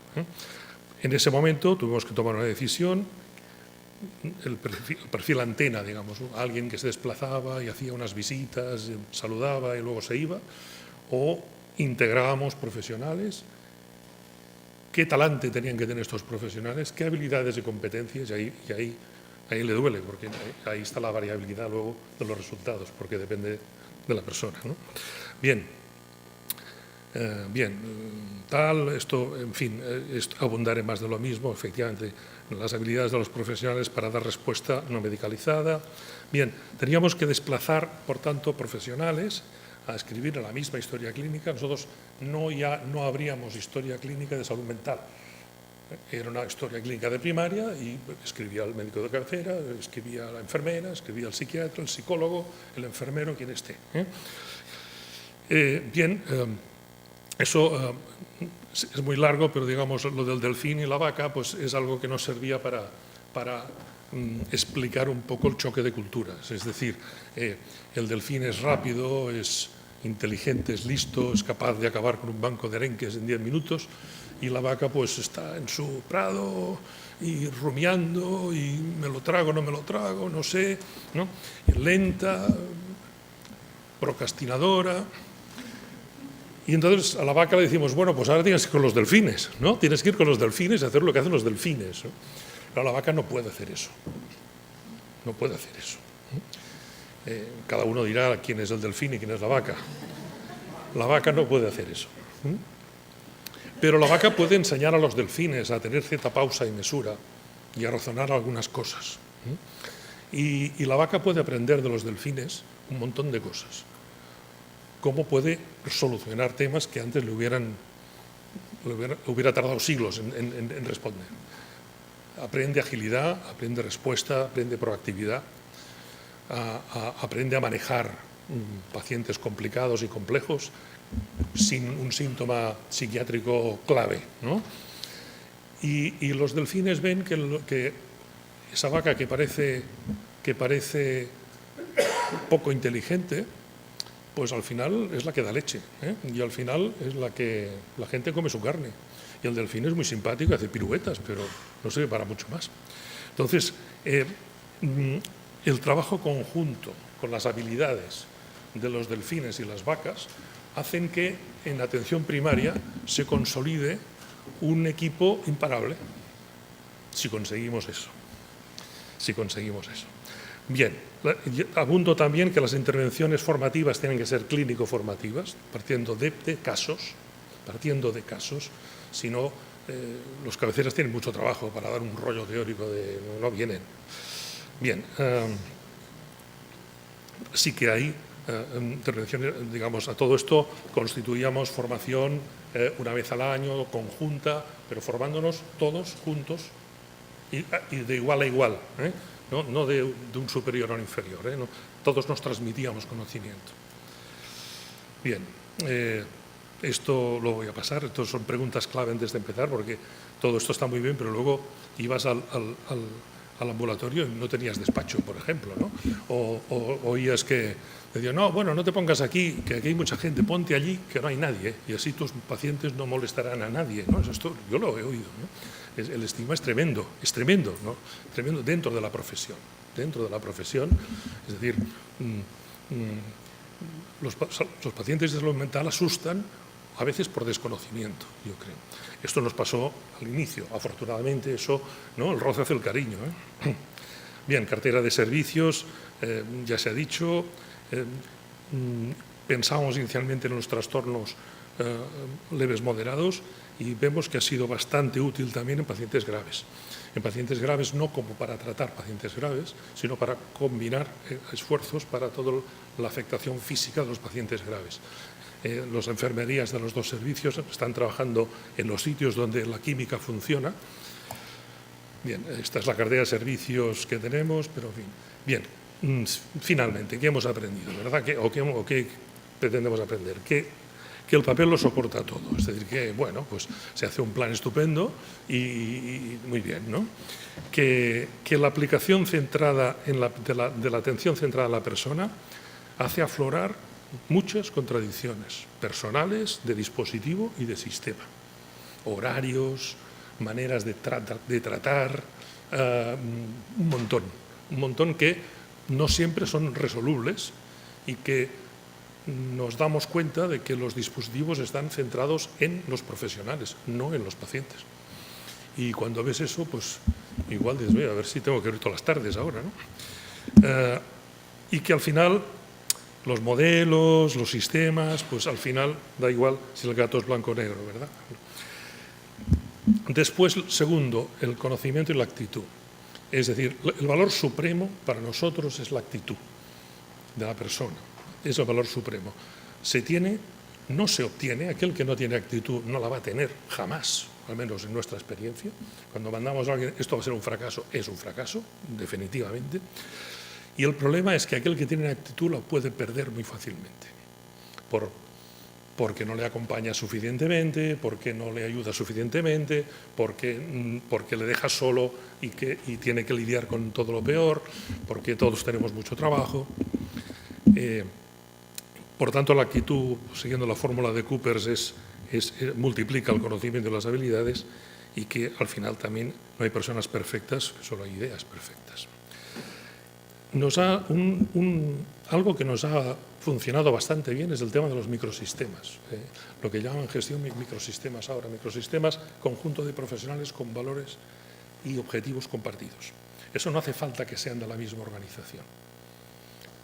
En ese momento tuvimos que tomar una decisión, el perfil antena, digamos, ¿no? Alguien que se desplazaba y hacía unas visitas, saludaba y luego se iba, o integrábamos profesionales, qué talante tenían que tener estos profesionales, qué habilidades y competencias, y ahí le duele, porque ahí está la variabilidad luego de los resultados, porque depende de la persona, ¿no? Bien. Esto, en fin, abundaré más de lo mismo, efectivamente, las habilidades de los profesionales para dar respuesta no medicalizada. Bien, teníamos que desplazar, por tanto, profesionales a escribir la misma historia clínica. Nosotros no habríamos historia clínica de salud mental. Era una historia clínica de primaria y escribía el médico de cabecera, escribía la enfermera, escribía el psiquiatra, el psicólogo, el enfermero, quien esté. Eso es muy largo, pero digamos lo del delfín y la vaca pues es algo que nos servía para explicar un poco el choque de culturas. Es decir, el delfín es rápido, es inteligente, es listo, es capaz de acabar con un banco de arenques en 10 minutos y la vaca pues está en su prado y rumiando y me lo trago, no me lo trago, no sé, ¿no? Lenta, procrastinadora. Y entonces a la vaca le decimos, bueno, pues ahora tienes que ir con los delfines, ¿no? Tienes que ir con los delfines y hacer lo que hacen los delfines, ¿no? Pero la vaca no puede hacer eso. No puede hacer eso. Cada uno dirá quién es el delfín y quién es la vaca. La vaca no puede hacer eso. Pero la vaca puede enseñar a los delfines a tener cierta pausa y mesura y a razonar algunas cosas. Y la vaca puede aprender de los delfines un montón de cosas. Cómo puede solucionar temas que antes le hubiera tardado siglos en responder. Aprende agilidad, aprende respuesta, aprende proactividad, aprende a manejar pacientes complicados y complejos sin un síntoma psiquiátrico clave, ¿no? Y los delfines ven que esa vaca que parece poco inteligente, pues al final es la que da leche, ¿eh? Y al final es la que la gente come su carne. Y el delfín es muy simpático, hace piruetas, pero no sirve para mucho más. Entonces, el trabajo conjunto con las habilidades de los delfines y las vacas hacen que en atención primaria se consolide un equipo imparable, si conseguimos eso. Bien, apunto también que las intervenciones formativas tienen que ser clínico-formativas, partiendo de casos, si no, los cabeceras tienen mucho trabajo para dar un rollo teórico de no vienen. Bien, sí que hay intervenciones, digamos, a todo esto constituíamos formación una vez al año, conjunta, pero formándonos todos juntos y de igual a igual, ¿eh? No de un superior a un inferior, ¿eh? No, todos nos transmitíamos conocimiento. Bien, esto lo voy a pasar, estas son preguntas clave antes de empezar, porque todo esto está muy bien, pero luego ibas al ambulatorio y no tenías despacho, por ejemplo, ¿no? O oías que decían, no, bueno, no te pongas aquí, que aquí hay mucha gente, ponte allí, que no hay nadie, ¿eh? Y así tus pacientes no molestarán a nadie, ¿no? Esto yo lo he oído, ¿no? El estigma es tremendo, ¿no? Tremendo dentro de la profesión, es decir, los pacientes de salud mental asustan a veces por desconocimiento, yo creo. Esto nos pasó al inicio, afortunadamente eso, ¿no? El roce hace el cariño, ¿eh? Bien, cartera de servicios, ya se ha dicho, pensábamos inicialmente en los trastornos leves moderados y vemos que ha sido bastante útil también en pacientes graves. En pacientes graves no como para tratar pacientes graves, sino para combinar esfuerzos para toda la afectación física de los pacientes graves. Las enfermerías de los dos servicios están trabajando en los sitios donde la química funciona. Bien, esta es la cartera de servicios que tenemos, pero en fin. Bien, finalmente, ¿qué hemos aprendido, verdad? ¿Qué pretendemos aprender? Que el papel lo soporta todo, es decir, que, bueno, pues se hace un plan estupendo y muy bien, ¿no? Que la aplicación centrada de la atención centrada en la persona hace aflorar muchas contradicciones personales, de dispositivo y de sistema. Horarios, maneras de tratar, un montón que no siempre son resolubles y que nos damos cuenta de que los dispositivos están centrados en los profesionales, no en los pacientes. Y cuando ves eso, pues igual dices, a ver si tengo que ir todas las tardes ahora, ¿no? Y que al final los modelos, los sistemas, pues al final da igual si el gato es blanco o negro, ¿verdad? Después, segundo, el conocimiento y la actitud. Es decir, el valor supremo para nosotros es la actitud de la persona. Es el valor supremo. No se obtiene, aquel que no tiene actitud no la va a tener jamás, al menos en nuestra experiencia. Cuando mandamos a alguien, esto va a ser un fracaso, es un fracaso, definitivamente. Y el problema es que aquel que tiene actitud la puede perder muy fácilmente, porque no le acompaña suficientemente, porque no le ayuda suficientemente, porque le deja solo y tiene que lidiar con todo lo peor, porque todos tenemos mucho trabajo. Por tanto, la actitud, siguiendo la fórmula de Coopers, multiplica el conocimiento y las habilidades, y que al final también no hay personas perfectas, solo hay ideas perfectas. Algo que nos ha funcionado bastante bien es el tema de los microsistemas, lo que llaman gestión microsistemas ahora, microsistemas, conjunto de profesionales con valores y objetivos compartidos. Eso no hace falta que sean de la misma organización.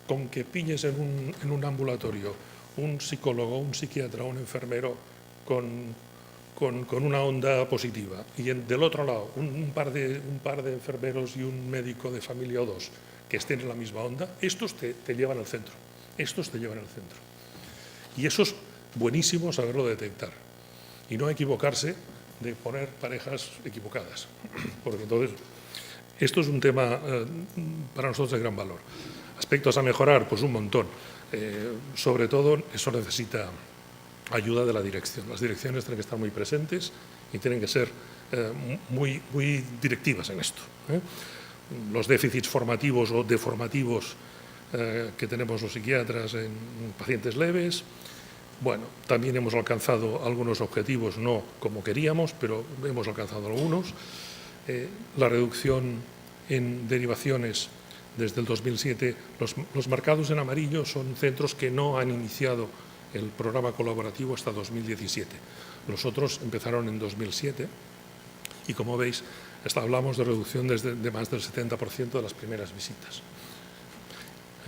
Con que pilles en un ambulatorio un psicólogo, un psiquiatra, un enfermero con una onda positiva y del otro lado un par de enfermeros y un médico de familia o dos que estén en la misma onda, estos te llevan al centro. Y eso es buenísimo saberlo detectar y no equivocarse de poner parejas equivocadas, porque entonces esto es un tema para nosotros de gran valor. Aspectos a mejorar, pues un montón. Sobre todo, eso necesita ayuda de la dirección. Las direcciones tienen que estar muy presentes y tienen que ser muy directivas en esto. Los déficits formativos o deformativos que tenemos los psiquiatras en pacientes leves. Bueno, también hemos alcanzado algunos objetivos, no como queríamos, pero hemos alcanzado algunos. La reducción en derivaciones desde el 2007, los marcados en amarillo son centros que no han iniciado el programa colaborativo hasta 2017. Los otros empezaron en 2007 y, como veis, hablamos de reducción de más del 70% de las primeras visitas.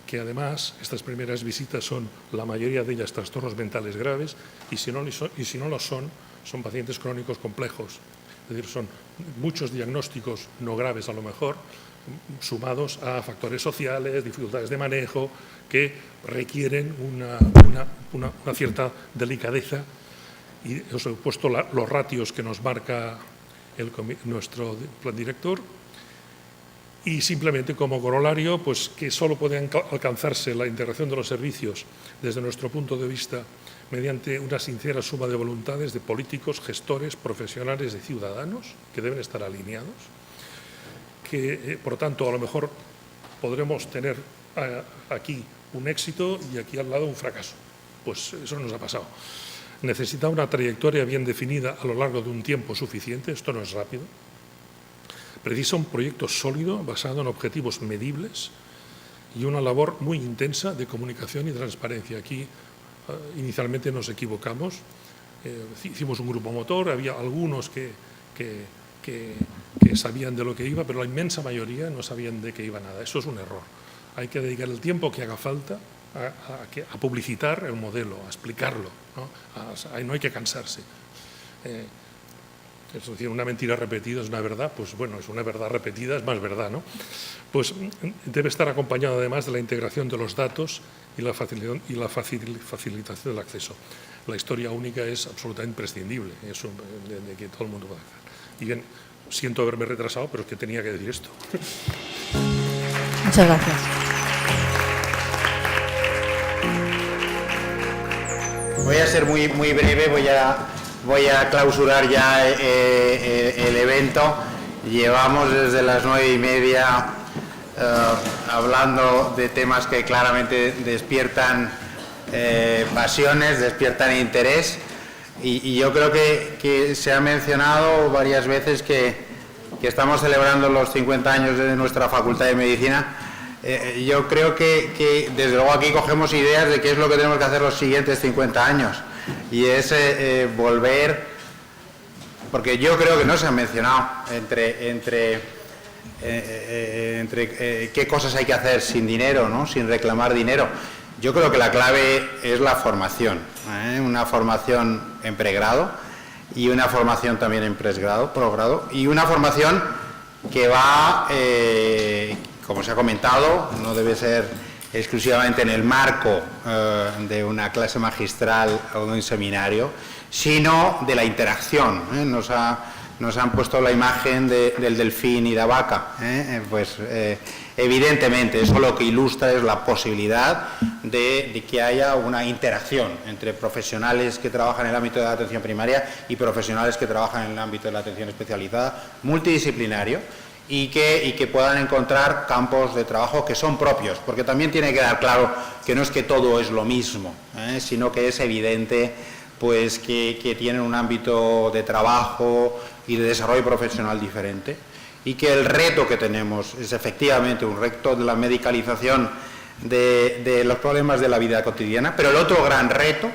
Que además estas primeras visitas son, la mayoría de ellas, trastornos mentales graves y si no lo son pacientes crónicos complejos. Es decir, son muchos diagnósticos no graves a lo mejor, sumados a factores sociales, dificultades de manejo, que requieren una cierta delicadeza. Y os he puesto los ratios que nos marca nuestro plan director. Y simplemente como corolario, pues que solo puede alcanzarse la integración de los servicios desde nuestro punto de vista mediante una sincera suma de voluntades de políticos, gestores, profesionales y ciudadanos que deben estar alineados, que por tanto a lo mejor podremos tener aquí un éxito y aquí al lado un fracaso. Pues eso nos ha pasado. Necesita una trayectoria bien definida a lo largo de un tiempo suficiente, esto no es rápido. Precisa un proyecto sólido, basado en objetivos medibles y una labor muy intensa de comunicación y transparencia. Aquí inicialmente nos equivocamos, hicimos un grupo motor, había algunos que sabían de lo que iba, pero la inmensa mayoría no sabían de qué iba nada. Eso es un error. Hay que dedicar el tiempo que haga falta a publicitar el modelo, a explicarlo, ¿no? No hay que cansarse. Es decir, una mentira repetida es una verdad, pues bueno, es una verdad repetida, es más verdad, ¿no? Pues debe estar acompañado además de la integración de los datos y la facilitación del acceso. La historia única es absolutamente imprescindible, eso de que todo el mundo pueda hacer. Y bien, siento haberme retrasado, pero es que tenía que decir esto. Muchas gracias. Voy a ser muy breve, voy a clausurar ya el evento. Llevamos desde las 9:30 hablando de temas que claramente despiertan pasiones, despiertan interés y yo creo que se ha mencionado varias veces que estamos celebrando los 50 años de nuestra Facultad de Medicina. Yo creo que desde luego aquí cogemos ideas de qué es lo que tenemos que hacer los siguientes 50 años y es volver, porque yo creo que no se han mencionado entre qué cosas hay que hacer sin dinero, ¿no? Sin reclamar dinero. Yo creo que la clave es la formación, una formación en pregrado y una formación también en posgrado y una formación que va, como se ha comentado, no debe ser exclusivamente en el marco de una clase magistral o de un seminario, sino de la interacción. Nos han puesto la imagen del delfín y la vaca. Evidentemente, eso lo que ilustra es la posibilidad de que haya una interacción entre profesionales que trabajan en el ámbito de la atención primaria y profesionales que trabajan en el ámbito de la atención especializada, multidisciplinario, y que puedan encontrar campos de trabajo que son propios, porque también tiene que quedar claro que no es que todo es lo mismo, sino que es evidente pues que tienen un ámbito de trabajo y de desarrollo profesional diferente y que el reto que tenemos es efectivamente un reto de la medicalización de los problemas de la vida cotidiana, pero el otro gran reto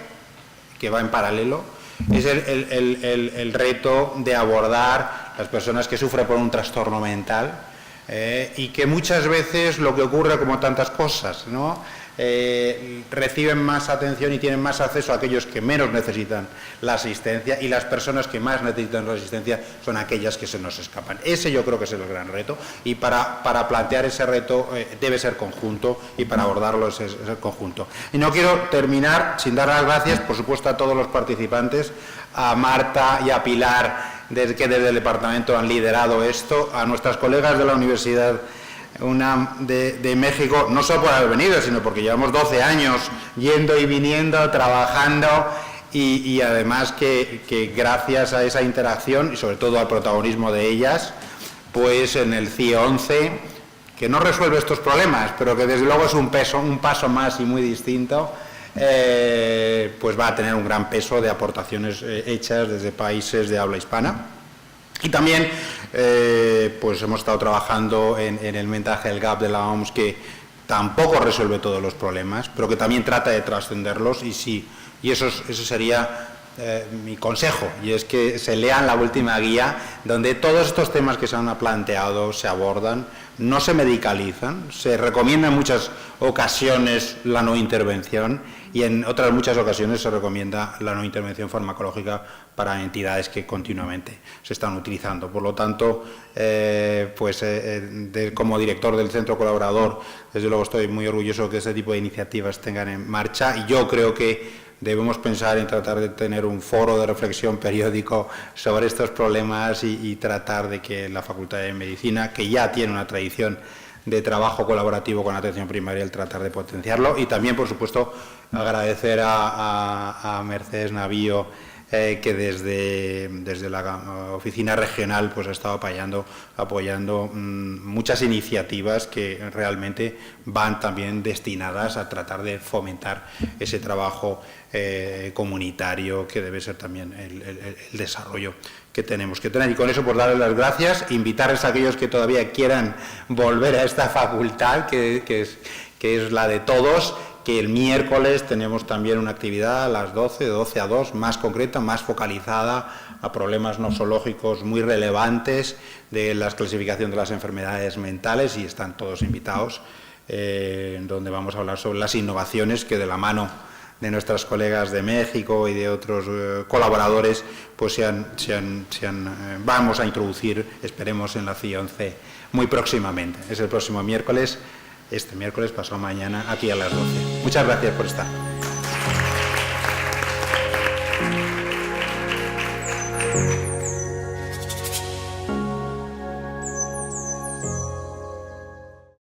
que va en paralelo es el reto de abordar las personas que sufren por un trastorno mental y que muchas veces lo que ocurre, como tantas cosas, ¿no? Reciben más atención y tienen más acceso a aquellos que menos necesitan la asistencia y las personas que más necesitan la asistencia son aquellas que se nos escapan. Ese yo creo que es el gran reto y para plantear ese reto debe ser conjunto y para abordarlo es ser conjunto. Y no quiero terminar sin dar las gracias, por supuesto, a todos los participantes, a Marta y a Pilar, que desde el departamento han liderado esto, a nuestras colegas de la Universidad UNAM de México, no solo por haber venido, sino porque llevamos 12 años yendo y viniendo, trabajando, y además que gracias a esa interacción y sobre todo al protagonismo de ellas, pues en el CIE 11, que no resuelve estos problemas, pero que desde luego es un paso más y muy distinto, pues va a tener un gran peso de aportaciones hechas desde países de habla hispana. Y también pues hemos estado trabajando en el Mental Health Gap de la OMS, que tampoco resuelve todos los problemas, pero que también trata de trascenderlos, y eso sería mi consejo, y es que se lean la última guía, donde todos estos temas que se han planteado se abordan, no se medicalizan, se recomienda en muchas ocasiones la no intervención, y en otras muchas ocasiones se recomienda la no intervención farmacológica para entidades que continuamente se están utilizando. Por lo tanto, como director del Centro Colaborador, desde luego estoy muy orgulloso de que este tipo de iniciativas tengan en marcha, y yo creo que debemos pensar en tratar de tener un foro de reflexión periódico sobre estos problemas y tratar de que la Facultad de Medicina, que ya tiene una tradición de trabajo colaborativo con la atención primaria, el tratar de potenciarlo. Y también, por supuesto, agradecer a Mercedes Navío, que desde la oficina regional pues ha estado apoyando muchas iniciativas que realmente van también destinadas a tratar de fomentar ese trabajo comunitario, que debe ser también el desarrollo que tenemos que tener. Y con eso, pues darles las gracias, invitarles a aquellos que todavía quieran volver a esta facultad, que es la de todos, que el miércoles tenemos también una actividad a las 12, de 12 a 2, más concreta, más focalizada a problemas nosológicos muy relevantes de la clasificación de las enfermedades mentales, y están todos invitados, donde vamos a hablar sobre las innovaciones que, de la mano de nuestras colegas de México y de otros colaboradores, pues vamos a introducir, esperemos, en la CIE 11 muy próximamente. Es el próximo miércoles. Este miércoles, pasado mañana, aquí a las 12. Muchas gracias por estar.